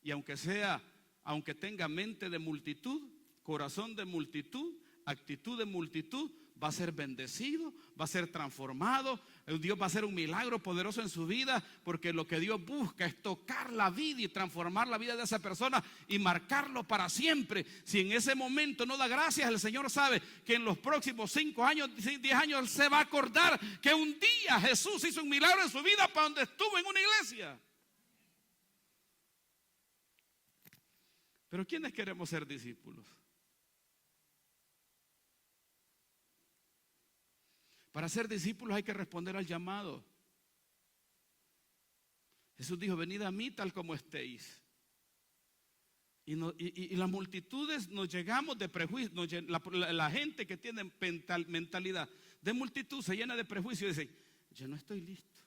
y aunque tenga mente de multitud, corazón de multitud, actitud de multitud, va a ser bendecido, va a ser transformado. Dios va a hacer un milagro poderoso en su vida, porque lo que Dios busca es tocar la vida y transformar la vida de esa persona y marcarlo para siempre. Si en ese momento no da gracias, el Señor sabe que en los próximos 5 años, 10 años, Él se va a acordar que un día Jesús hizo un milagro en su vida para donde estuvo en una iglesia. Pero ¿quiénes queremos ser discípulos? Para ser discípulos hay que responder al llamado. Jesús dijo: venid a mí tal como estéis. Y las multitudes nos llegamos de prejuicios. La gente que tiene mentalidad de multitud se llena de prejuicios y dice: yo no estoy listo.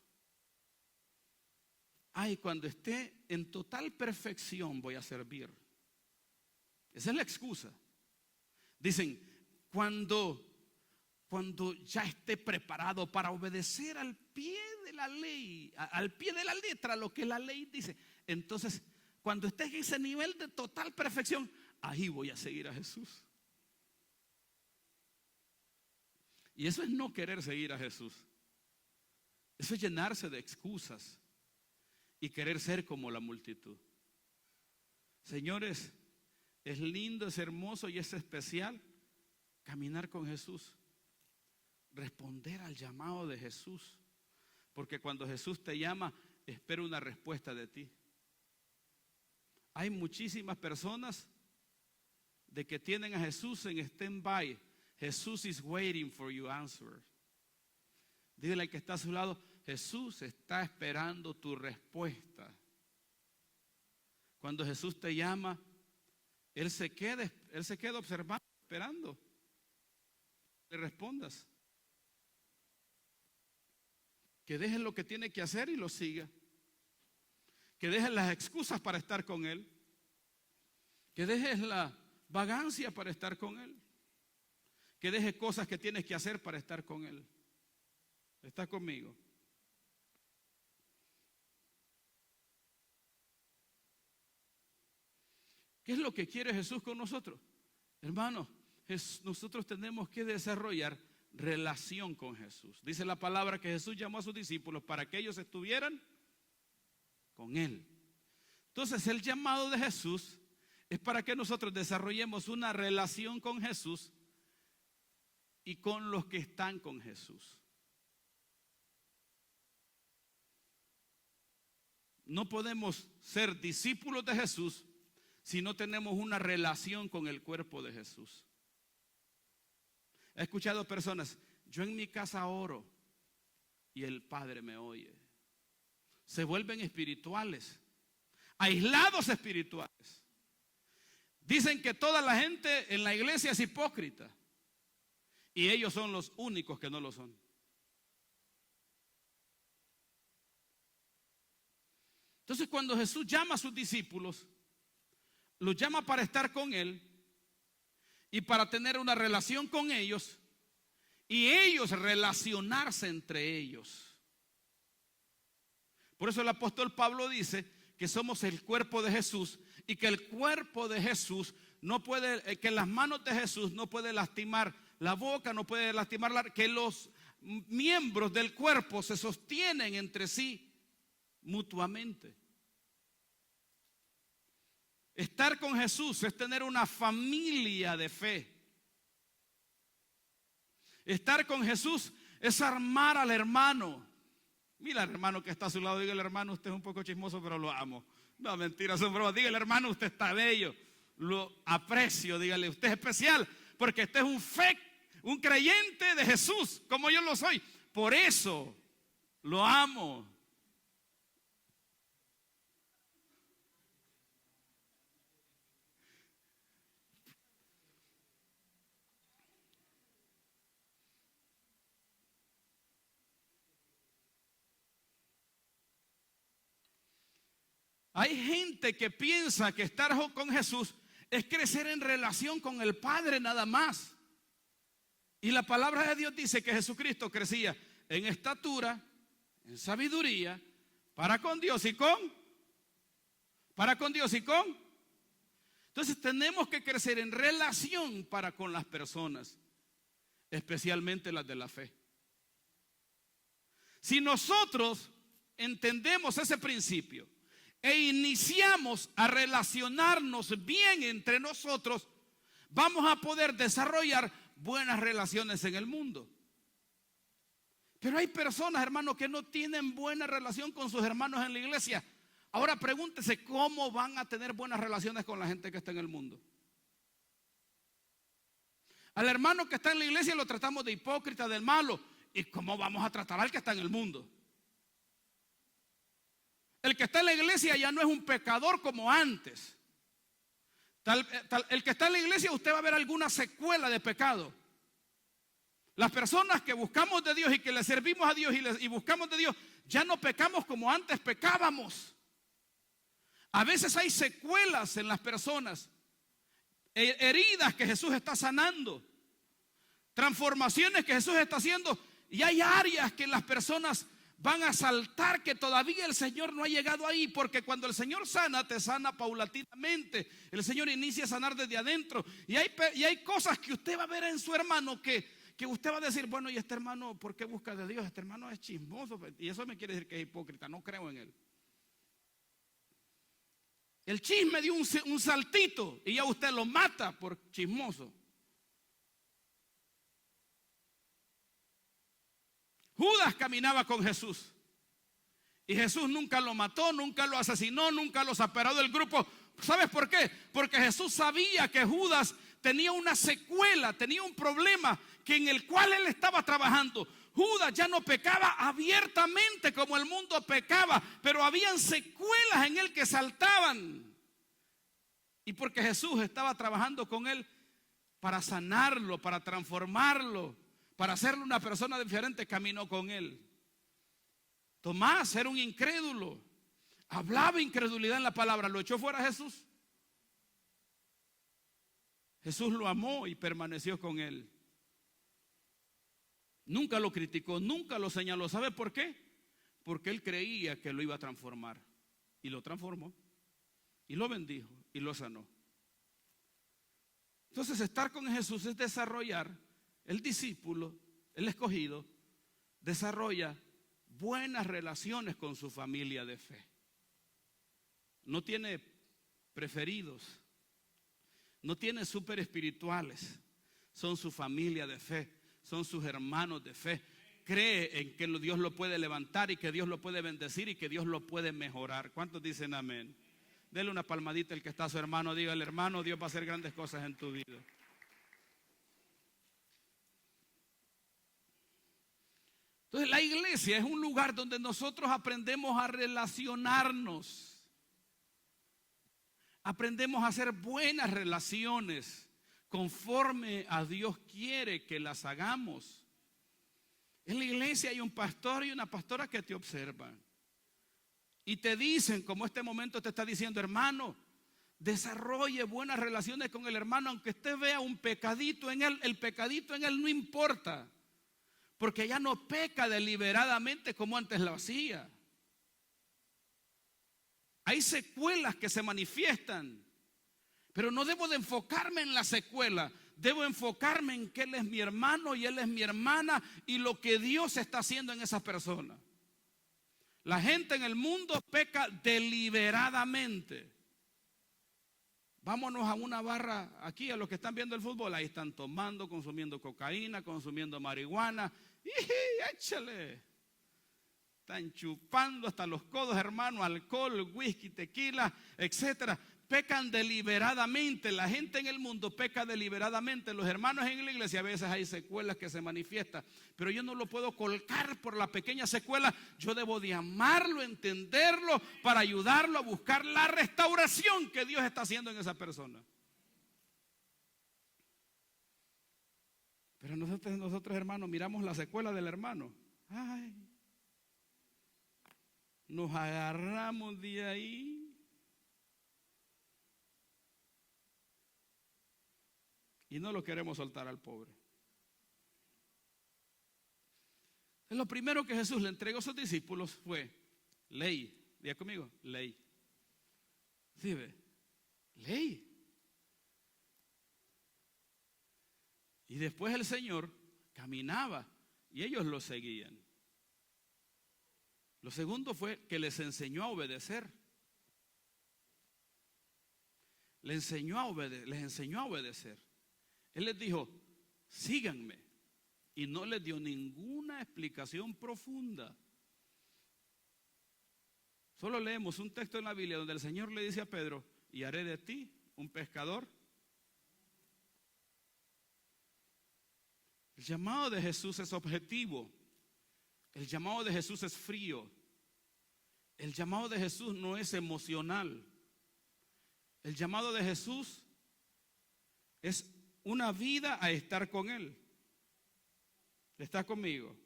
Ay, cuando esté en total perfección voy a servir. Esa es la excusa. Dicen: cuando ya esté preparado para obedecer al pie de la ley, al pie de la letra, lo que la ley dice, entonces cuando esté en ese nivel de total perfección, ahí voy a seguir a Jesús. Y eso es no querer seguir a Jesús. Eso es llenarse de excusas y querer ser como la multitud. Señores, es lindo, es hermoso y es especial caminar con Jesús, responder al llamado de Jesús, porque cuando Jesús te llama, espera una respuesta de ti. Hay muchísimas personas de que tienen a Jesús en stand-by. Jesús is waiting for your answer. Dile al que está a su lado: Jesús está esperando tu respuesta. Cuando Jesús te llama, Él se queda observando, esperando que le respondas, que dejes lo que tiene que hacer y lo siga, que dejes las excusas para estar con Él, que dejes la vagancia para estar con Él, que dejes cosas que tienes que hacer para estar con Él. ¿Estás conmigo? ¿Qué es lo que quiere Jesús con nosotros? Hermanos, nosotros tenemos que desarrollar relación con Jesús. Dice la palabra que Jesús llamó a sus discípulos para que ellos estuvieran con Él. Entonces, el llamado de Jesús es para que nosotros desarrollemos una relación con Jesús y con los que están con Jesús. No podemos ser discípulos de Jesús si no tenemos una relación con el cuerpo de Jesús. He escuchado personas, yo en mi casa oro y el Padre me oye. Se vuelven espirituales, aislados espirituales. Dicen que toda la gente en la iglesia es hipócrita y ellos son los únicos que no lo son. Entonces, cuando Jesús llama a sus discípulos, los llama para estar con Él y para tener una relación con ellos y ellos relacionarse entre ellos. Por eso el apóstol Pablo dice que somos el cuerpo de Jesús y que el cuerpo de Jesús no puede, que las manos de Jesús no puede lastimar la boca, no puede lastimar que los miembros del cuerpo se sostienen entre sí mutuamente. Estar con Jesús es tener una familia de fe. Estar con Jesús es armar al hermano. Mira al hermano que está a su lado, dígale: hermano, usted es un poco chismoso, pero lo amo. No, mentira, son bromas. Dígale: hermano, usted está bello, lo aprecio. Dígale: usted es especial, porque usted es un creyente de Jesús, como yo lo soy. Por eso lo amo. Hay gente que piensa que estar con Jesús es crecer en relación con el Padre nada más. Y la palabra de Dios dice que Jesucristo crecía en estatura, en sabiduría, para con Dios y con. Entonces tenemos que crecer en relación para con las personas, especialmente las de la fe. Si nosotros entendemos ese principio e iniciamos a relacionarnos bien entre nosotros, vamos a poder desarrollar buenas relaciones en el mundo. Pero hay personas, hermanos, que no tienen buena relación con sus hermanos en la iglesia. Ahora pregúntese, ¿cómo van a tener buenas relaciones con la gente que está en el mundo? Al hermano que está en la iglesia lo tratamos de hipócrita, del malo. ¿Y cómo vamos a tratar al que está en el mundo? El que está en la iglesia ya no es un pecador como antes. El que está en la iglesia, usted va a ver alguna secuela de pecado. Las personas que buscamos de Dios y que le servimos a Dios y buscamos de Dios, ya no pecamos como antes pecábamos. A veces hay secuelas en las personas, heridas que Jesús está sanando, transformaciones que Jesús está haciendo, y hay áreas que las personas van a saltar que todavía el Señor no ha llegado ahí, porque cuando el Señor sana, te sana paulatinamente. El Señor inicia a sanar desde adentro, y hay cosas que usted va a ver en su hermano que usted va a decir: bueno, y este hermano, ¿por qué busca de Dios? Este hermano es chismoso, y eso me quiere decir que es hipócrita. No creo en él. El chisme dio un saltito y ya usted lo mata por chismoso. Judas caminaba con Jesús y Jesús nunca lo mató, nunca lo asesinó, nunca lo separó del grupo. ¿Sabes por qué? Porque Jesús sabía que Judas tenía una secuela, tenía un problema en el cual él estaba trabajando. Judas ya no pecaba abiertamente como el mundo pecaba, pero habían secuelas en él que saltaban. Y porque Jesús estaba trabajando con él para sanarlo, para transformarlo, para hacerle una persona diferente, caminó con él. Tomás era un incrédulo, hablaba incredulidad en la palabra, lo echó fuera a Jesús. Jesús lo amó y permaneció con él. Nunca lo criticó, nunca lo señaló. ¿Sabe por qué? Porque él creía que lo iba a transformar. Y lo transformó. Y lo bendijo y lo sanó. Entonces, estar con Jesús es desarrollar, el discípulo, el escogido, desarrolla buenas relaciones con su familia de fe. No tiene preferidos, no tiene super espirituales, son su familia de fe. son sus hermanos de fe. Cree en que Dios lo puede levantar y que Dios lo puede bendecir y que Dios lo puede mejorar. ¿Cuántos dicen amén? Dele una palmadita al que está a su hermano, dígale: hermano, Dios va a hacer grandes cosas en tu vida. Entonces la iglesia es un lugar donde nosotros aprendemos a relacionarnos. Aprendemos a hacer buenas relaciones conforme a Dios quiere que las hagamos. En la iglesia hay un pastor y una pastora que te observan y te dicen, como este momento te está diciendo: hermano, desarrolle buenas relaciones con el hermano, aunque usted vea un pecadito en él, el pecadito en él no importa, porque ya no peca deliberadamente como antes lo hacía. Hay secuelas que se manifiestan, pero no debo de enfocarme en la secuela. Debo enfocarme en que él es mi hermano y él es mi hermana y lo que Dios está haciendo en esa persona. La gente en el mundo peca deliberadamente. Vámonos a una barra aquí, a los que están viendo el fútbol. Ahí están tomando, consumiendo cocaína, consumiendo marihuana. ¡Échale! Están chupando hasta los codos, hermano, alcohol, whisky, tequila, etcétera. Pecan deliberadamente. La gente en el mundo peca deliberadamente. Los hermanos en la iglesia a veces hay secuelas que se manifiestan, pero yo no lo puedo colgar por la pequeña secuela. Yo debo de amarlo, entenderlo, para ayudarlo a buscar la restauración que Dios está haciendo en esa persona. Pero nosotros hermanos miramos la secuela del hermano. Ay, nos agarramos de ahí. Y no lo queremos soltar al pobre. Lo primero que Jesús le entregó a sus discípulos fue ley. Diga conmigo, ley. ¿Sí ve? Ley. Y después el Señor caminaba y ellos lo seguían. Lo segundo fue que les enseñó a obedecer. Les enseñó a obedecer. Él les dijo: síganme. Y no les dio ninguna explicación profunda. Solo leemos un texto en la Biblia donde el Señor le dice a Pedro: y haré de ti un pescador. El llamado de Jesús es objetivo. El llamado de Jesús es frío. El llamado de Jesús no es emocional. El llamado de Jesús es una vida a estar con Él. ¿Está conmigo?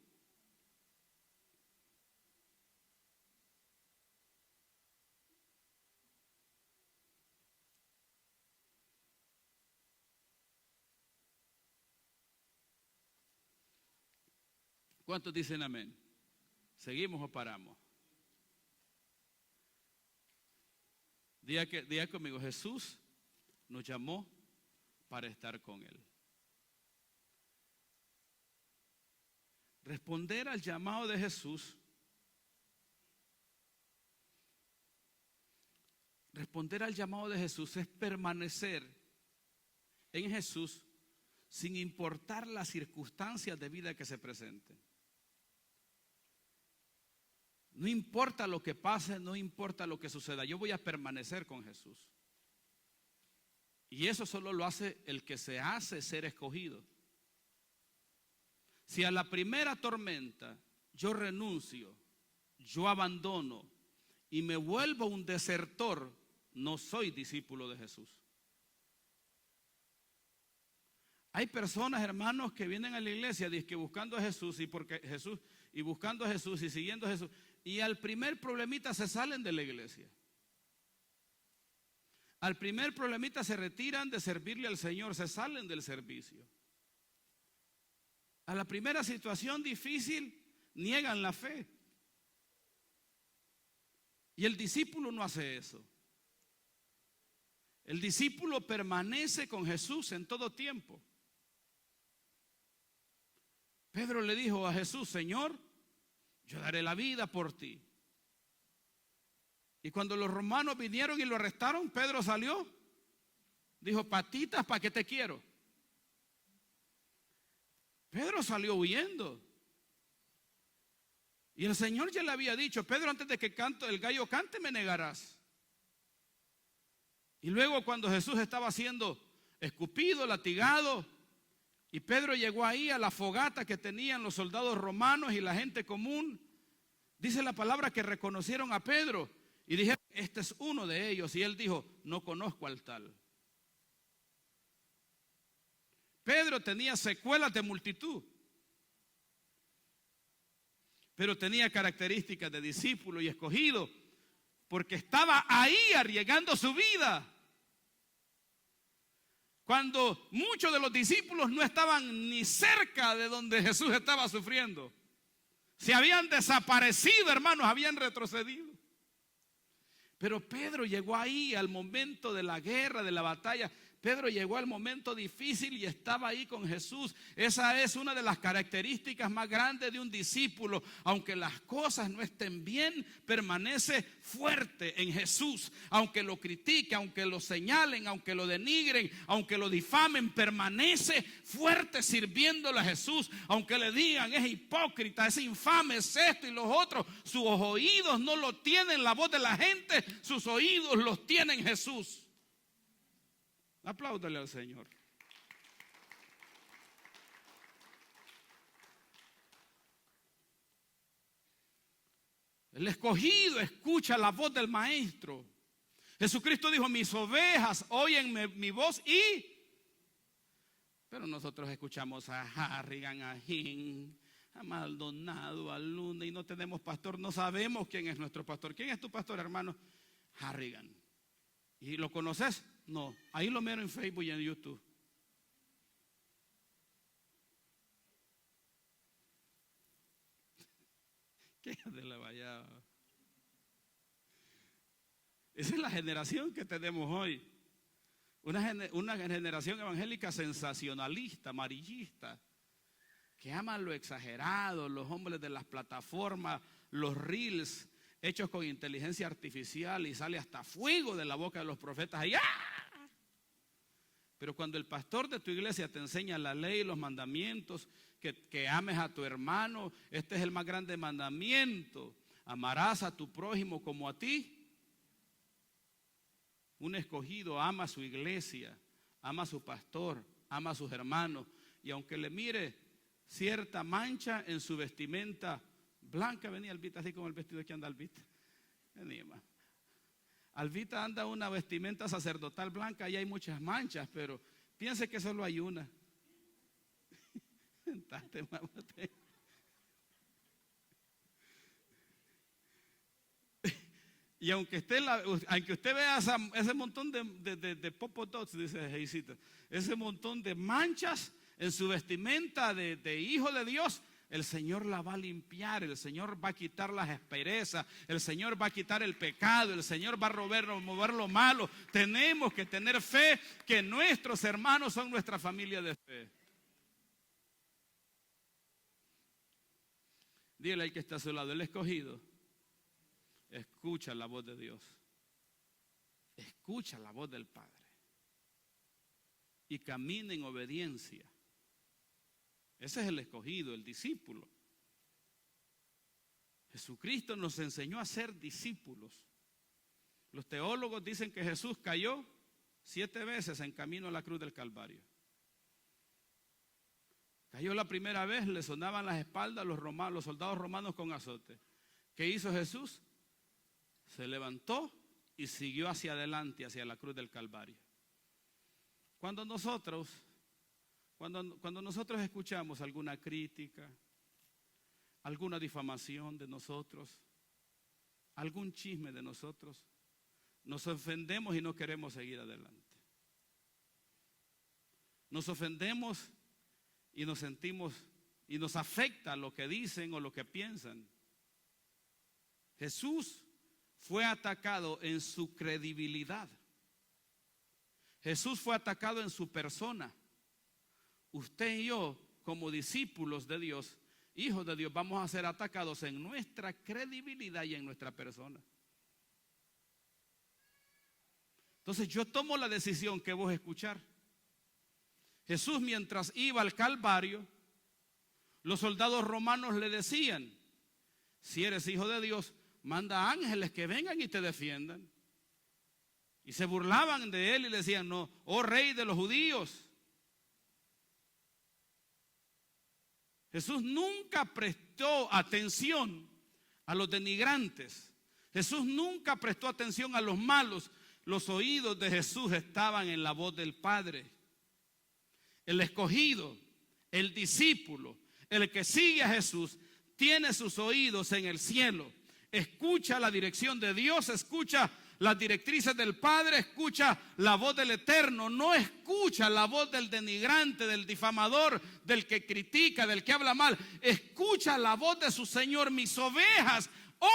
¿Cuántos dicen amén? ¿Seguimos o paramos? Diga conmigo: Jesús nos llamó para estar con Él. Responder al llamado de Jesús. Responder al llamado de Jesús es permanecer en Jesús sin importar las circunstancias de vida que se presenten. No importa lo que pase, no importa lo que suceda, yo voy a permanecer con Jesús. Y eso solo lo hace el que se hace ser escogido. Si a la primera tormenta yo renuncio, yo abandono y me vuelvo un desertor, no soy discípulo de Jesús. Hay personas, hermanos, que vienen a la iglesia dizque buscando a Jesús y buscando a Jesús y siguiendo a Jesús, y al primer problemita se salen de la iglesia. Al primer problemita se retiran de servirle al Señor, se salen del servicio. A la primera situación difícil niegan la fe. Y el discípulo no hace eso. El discípulo permanece con Jesús en todo tiempo. Pedro le dijo a Jesús: Señor, yo daré la vida por ti. Y cuando los romanos vinieron y lo arrestaron, Pedro salió. Dijo: patitas, ¿para qué te quiero? Pedro salió huyendo. Y el Señor ya le había dicho: Pedro, antes de que el gallo cante, me negarás. Y luego, cuando Jesús estaba siendo escupido, latigado, y Pedro llegó ahí a la fogata que tenían los soldados romanos y la gente común, dice la palabra que reconocieron a Pedro y dijeron: este es uno de ellos. Y él dijo: no conozco al tal. Pedro tenía secuelas de multitud, pero tenía características de discípulo y escogido, porque estaba ahí arriesgando su vida. Cuando muchos de los discípulos no estaban ni cerca de donde Jesús estaba sufriendo. Se habían desaparecido, hermanos, habían retrocedido. Pero Pedro llegó ahí al momento de la guerra, de la batalla. Pedro llegó al momento difícil y estaba ahí con Jesús. Esa es una de las características más grandes de un discípulo. Aunque las cosas no estén bien, permanece fuerte en Jesús. Aunque lo critiquen, aunque lo señalen, aunque lo denigren, aunque lo difamen, permanece fuerte sirviéndole a Jesús. Aunque le digan: es hipócrita, es infame, es esto y los otros, sus oídos no lo tienen la voz de la gente, sus oídos los tiene Jesús. Apláudale al Señor. El escogido escucha la voz del maestro. Jesucristo dijo: mis ovejas oyen mi voz pero nosotros escuchamos a Harrigan, a Jim, a Maldonado, a Luna, y no tenemos pastor, no sabemos quién es nuestro pastor. ¿Quién es tu pastor, hermano? Harrigan. ¿Y lo conoces? No, ahí lo miro en Facebook y en YouTube. ¿Qué de la vallada? Esa es la generación que tenemos hoy. Una generación evangélica sensacionalista, amarillista, que ama lo exagerado, los hombres de las plataformas, los reels hechos con inteligencia artificial, y sale hasta fuego de la boca de los profetas. ¡Ah! Pero cuando el pastor de tu iglesia te enseña la ley y los mandamientos, que ames a tu hermano, este es el más grande mandamiento: amarás a tu prójimo como a ti. Un escogido ama a su iglesia, ama a su pastor, ama a sus hermanos, y aunque le mire cierta mancha en su vestimenta blanca, venía Albita así como el vestido que anda Albita. Venía más. Albita anda una vestimenta sacerdotal blanca y hay muchas manchas, pero piense que solo hay una. Sentate, mamá. Y aunque usted vea ese montón de popo dots, dice Jeisita, ese montón de manchas en su vestimenta de hijo de Dios, el Señor la va a limpiar, el Señor va a quitar las asperezas, el Señor va a quitar el pecado, el Señor va a mover lo malo. Tenemos que tener fe que nuestros hermanos son nuestra familia de fe. Dile al que está a su lado: el escogido escucha la voz de Dios, escucha la voz del Padre y camina en obediencia. Ese es el escogido, el discípulo. Jesucristo nos enseñó a ser discípulos. Los teólogos dicen que Jesús cayó 7 veces en camino a la cruz del Calvario. Cayó la primera vez, le sonaban las espaldas los soldados romanos con azote. ¿Qué hizo Jesús? Se levantó y siguió hacia adelante, hacia la cruz del Calvario. Cuando nosotros escuchamos alguna crítica, alguna difamación de nosotros, algún chisme de nosotros, nos ofendemos y no queremos seguir adelante. Nos ofendemos y nos sentimos, y nos afecta lo que dicen o lo que piensan. Jesús fue atacado en su credibilidad. Jesús fue atacado en su persona. Usted y yo, como discípulos de Dios, hijos de Dios, vamos a ser atacados en nuestra credibilidad y en nuestra persona. Entonces yo tomo la decisión que vos escuchar. Jesús, mientras iba al Calvario, Los soldados romanos le decían: si eres hijo de Dios, manda ángeles que vengan y te defiendan. Y se burlaban de él y le decían: no, oh rey de los judíos. Jesús nunca prestó atención a los denigrantes. Jesús nunca prestó atención a los malos. Los oídos de Jesús estaban en la voz del Padre. El escogido, el discípulo, el que sigue a Jesús, tiene sus oídos en el cielo. Escucha la dirección de Dios, escucha las directrices del Padre, escucha la voz del Eterno. No escucha la voz del denigrante, del difamador, del que critica, del que habla mal. Escucha la voz de su Señor. Mis ovejas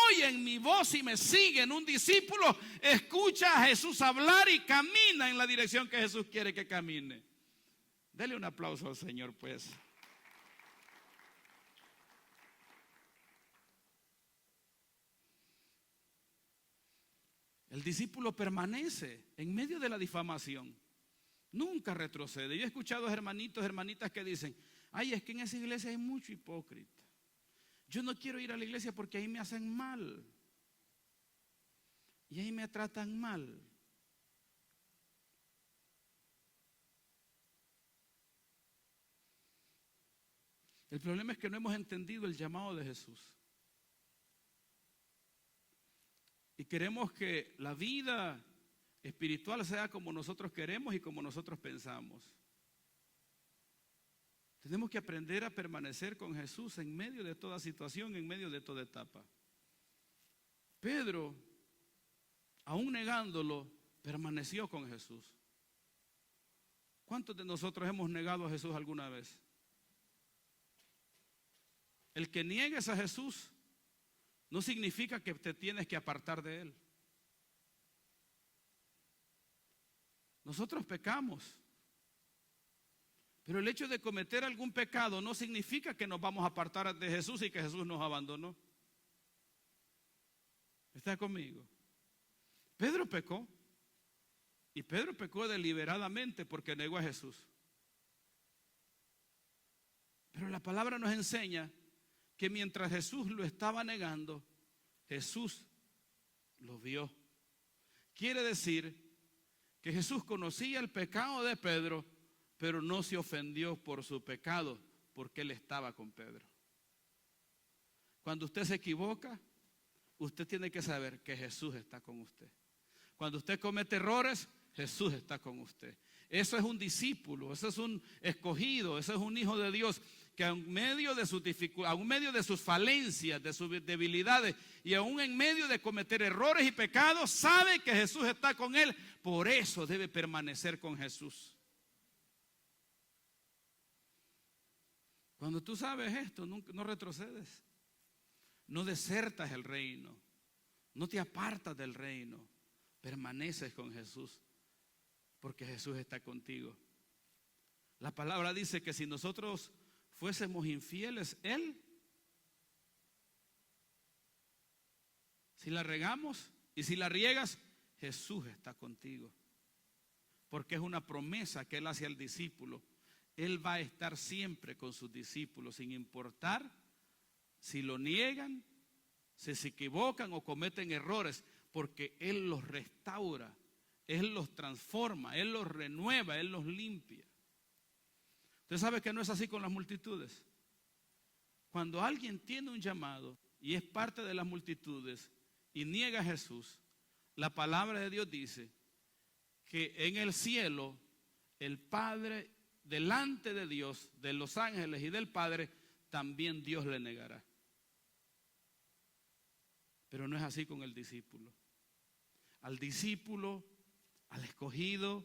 oyen mi voz y me siguen. Un discípulo escucha a Jesús hablar y camina en la dirección que Jesús quiere que camine. Dele un aplauso al Señor, pues. El discípulo permanece en medio de la difamación. Nunca retrocede. Yo he escuchado hermanitos, hermanitas que dicen: ay, es que en esa iglesia hay mucho hipócrita. Yo no quiero ir a la iglesia porque ahí me hacen mal. Y ahí me tratan mal. El problema es que no hemos entendido el llamado de Jesús. Y queremos que la vida espiritual sea como nosotros queremos y como nosotros pensamos. Tenemos que aprender a permanecer con Jesús en medio de toda situación, en medio de toda etapa. Pedro, aún negándolo, permaneció con Jesús. ¿Cuántos de nosotros hemos negado a Jesús alguna vez? El que niegues a Jesús no significa que te tienes que apartar de Él. Nosotros pecamos, pero el hecho de cometer algún pecado no significa que nos vamos a apartar de Jesús y que Jesús nos abandonó. ¿Está conmigo? Pedro pecó, y Pedro pecó deliberadamente porque negó a Jesús. Pero la palabra nos enseña que mientras Jesús lo estaba negando, Jesús lo vio. Quiere decir que Jesús conocía el pecado de Pedro, pero no se ofendió por su pecado, porque Él estaba con Pedro. Cuando usted se equivoca, usted tiene que saber que Jesús está con usted. Cuando usted comete errores, Jesús está con usted. Eso es un discípulo, eso es un escogido, eso es un hijo de Dios, que aun medio de sus dificultades, aun medio de sus falencias, de sus debilidades, y aún en medio de cometer errores y pecados, sabe que Jesús está con él. Por eso debe permanecer con Jesús. Cuando tú sabes esto, no retrocedes, no desertas el reino, no te apartas del reino, permaneces con Jesús, porque Jesús está contigo. La palabra dice que si nosotros fuésemos infieles, Él, si la regamos y si la riegas, Jesús está contigo, porque es una promesa que Él hace al discípulo. Él va a estar siempre con sus discípulos, sin importar si lo niegan, si se equivocan o cometen errores, porque Él los restaura, Él los transforma, Él los renueva, Él los limpia. Usted sabe que no es así con las multitudes. Cuando alguien tiene un llamado y es parte de las multitudes y niega a Jesús, la palabra de Dios dice que en el cielo el Padre, delante de Dios, de los ángeles y del Padre, también Dios le negará. Pero no es así con el discípulo. Al discípulo, al escogido,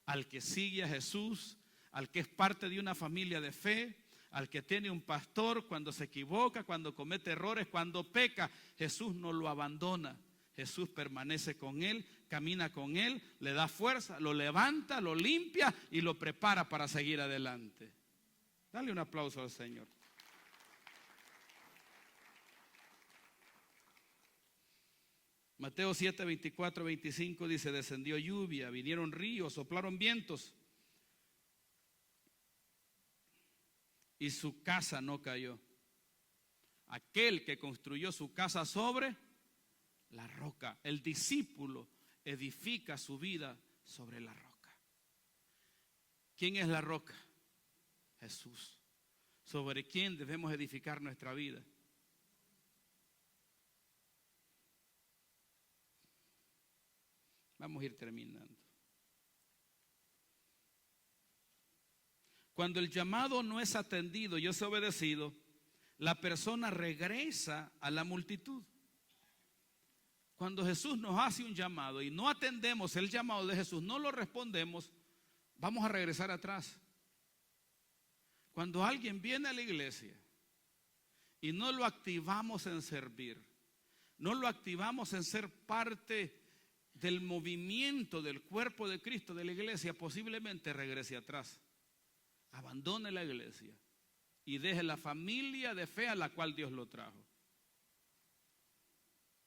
al que sigue a Jesús, al que es parte de una familia de fe, al que tiene un pastor, cuando se equivoca, cuando comete errores, cuando peca, Jesús no lo abandona. Jesús permanece con él, camina con él, le da fuerza, lo levanta, lo limpia y lo prepara para seguir adelante. Dale un aplauso al Señor. Mateo 7, 24, 25 dice: descendió lluvia, vinieron ríos, soplaron vientos y su casa no cayó. Aquel que construyó su casa sobre la roca. El discípulo edifica su vida sobre la roca. ¿Quién es la roca? Jesús. ¿Sobre quién debemos edificar nuestra vida? Vamos a ir terminando. Cuando el llamado no es atendido y es obedecido, la persona regresa a la multitud. Cuando Jesús nos hace un llamado y no atendemos el llamado de Jesús, no lo respondemos, vamos a regresar atrás. Cuando alguien viene a la iglesia y no lo activamos en servir, no lo activamos en ser parte del movimiento del cuerpo de Cristo, de la iglesia, posiblemente regrese atrás, abandone la iglesia y deje la familia de fe a la cual Dios lo trajo.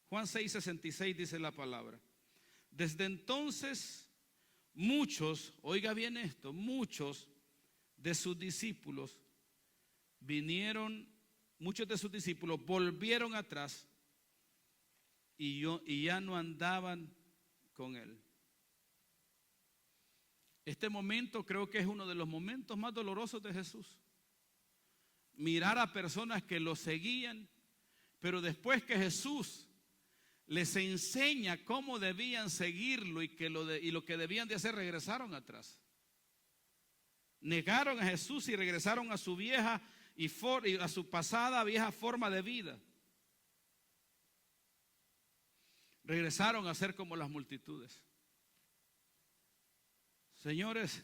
Juan 6:66 dice la palabra: desde entonces muchos, oiga bien esto, muchos de sus discípulos volvieron atrás y ya no andaban con él. Este momento creo que es uno de los momentos más dolorosos de Jesús. Mirar a personas que lo seguían, pero después que Jesús les enseña cómo debían seguirlo y lo que debían de hacer, regresaron atrás. Negaron a Jesús y regresaron a su vieja y a su pasada vieja forma de vida. Regresaron a ser como las multitudes. Señores,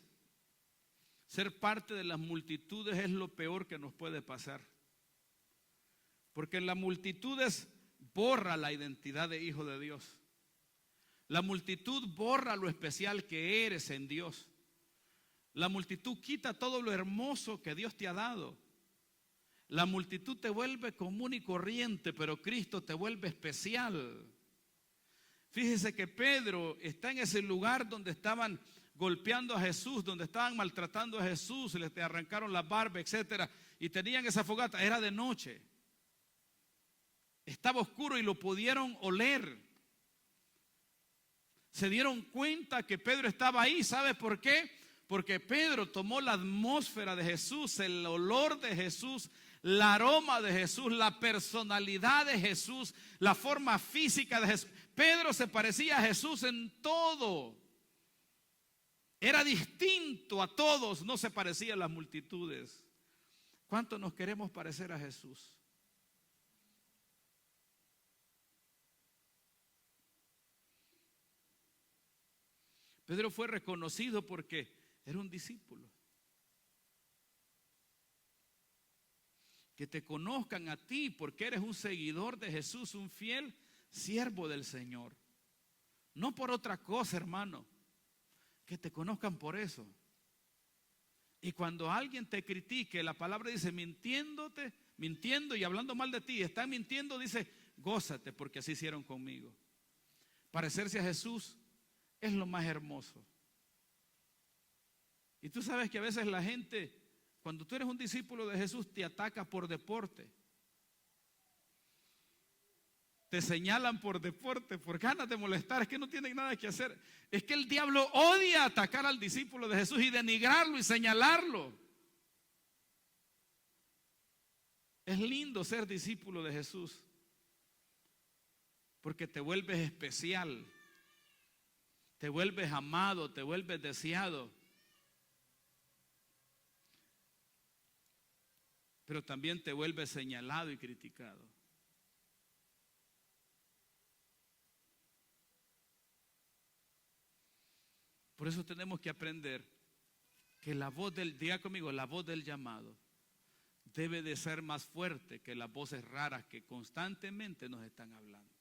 ser parte de las multitudes es lo peor que nos puede pasar. Porque en las multitudes borra la identidad de hijo de Dios. La multitud borra lo especial que eres en Dios. La multitud quita todo lo hermoso que Dios te ha dado. La multitud te vuelve común y corriente, pero Cristo te vuelve especial. Fíjese que Pedro está en ese lugar donde estaban golpeando a Jesús, donde estaban maltratando a Jesús, les arrancaron la barba, etcétera, y tenían esa fogata. Era de noche. Estaba oscuro y lo pudieron oler. Se dieron cuenta que Pedro estaba ahí. ¿Sabe por qué? Porque Pedro tomó la atmósfera de Jesús, el olor de Jesús, el aroma de Jesús, la personalidad de Jesús, la forma física de Jesús. Pedro se parecía a Jesús en todo. Era distinto a todos, no se parecía a las multitudes. ¿Cuánto nos queremos parecer a Jesús? Pedro fue reconocido porque era un discípulo. Que te conozcan a ti porque eres un seguidor de Jesús, un fiel siervo del Señor. No por otra cosa, hermano. Que te conozcan por eso. Y cuando alguien te critique, la palabra dice mintiendo y hablando mal de ti, están mintiendo, dice gózate porque así hicieron conmigo. Parecerse a Jesús es lo más hermoso. Y tú sabes que a veces la gente, cuando tú eres un discípulo de Jesús, te ataca por deporte. Te señalan por deporte, por ganas de molestar, es que no tienen nada que hacer. Es que el diablo odia atacar al discípulo de Jesús y denigrarlo y señalarlo. Es lindo ser discípulo de Jesús, porque te vuelves especial, te vuelves amado, te vuelves deseado. Pero también te vuelves señalado y criticado. Por eso tenemos que aprender que la voz diga conmigo, la voz del llamado debe de ser más fuerte que las voces raras que constantemente nos están hablando.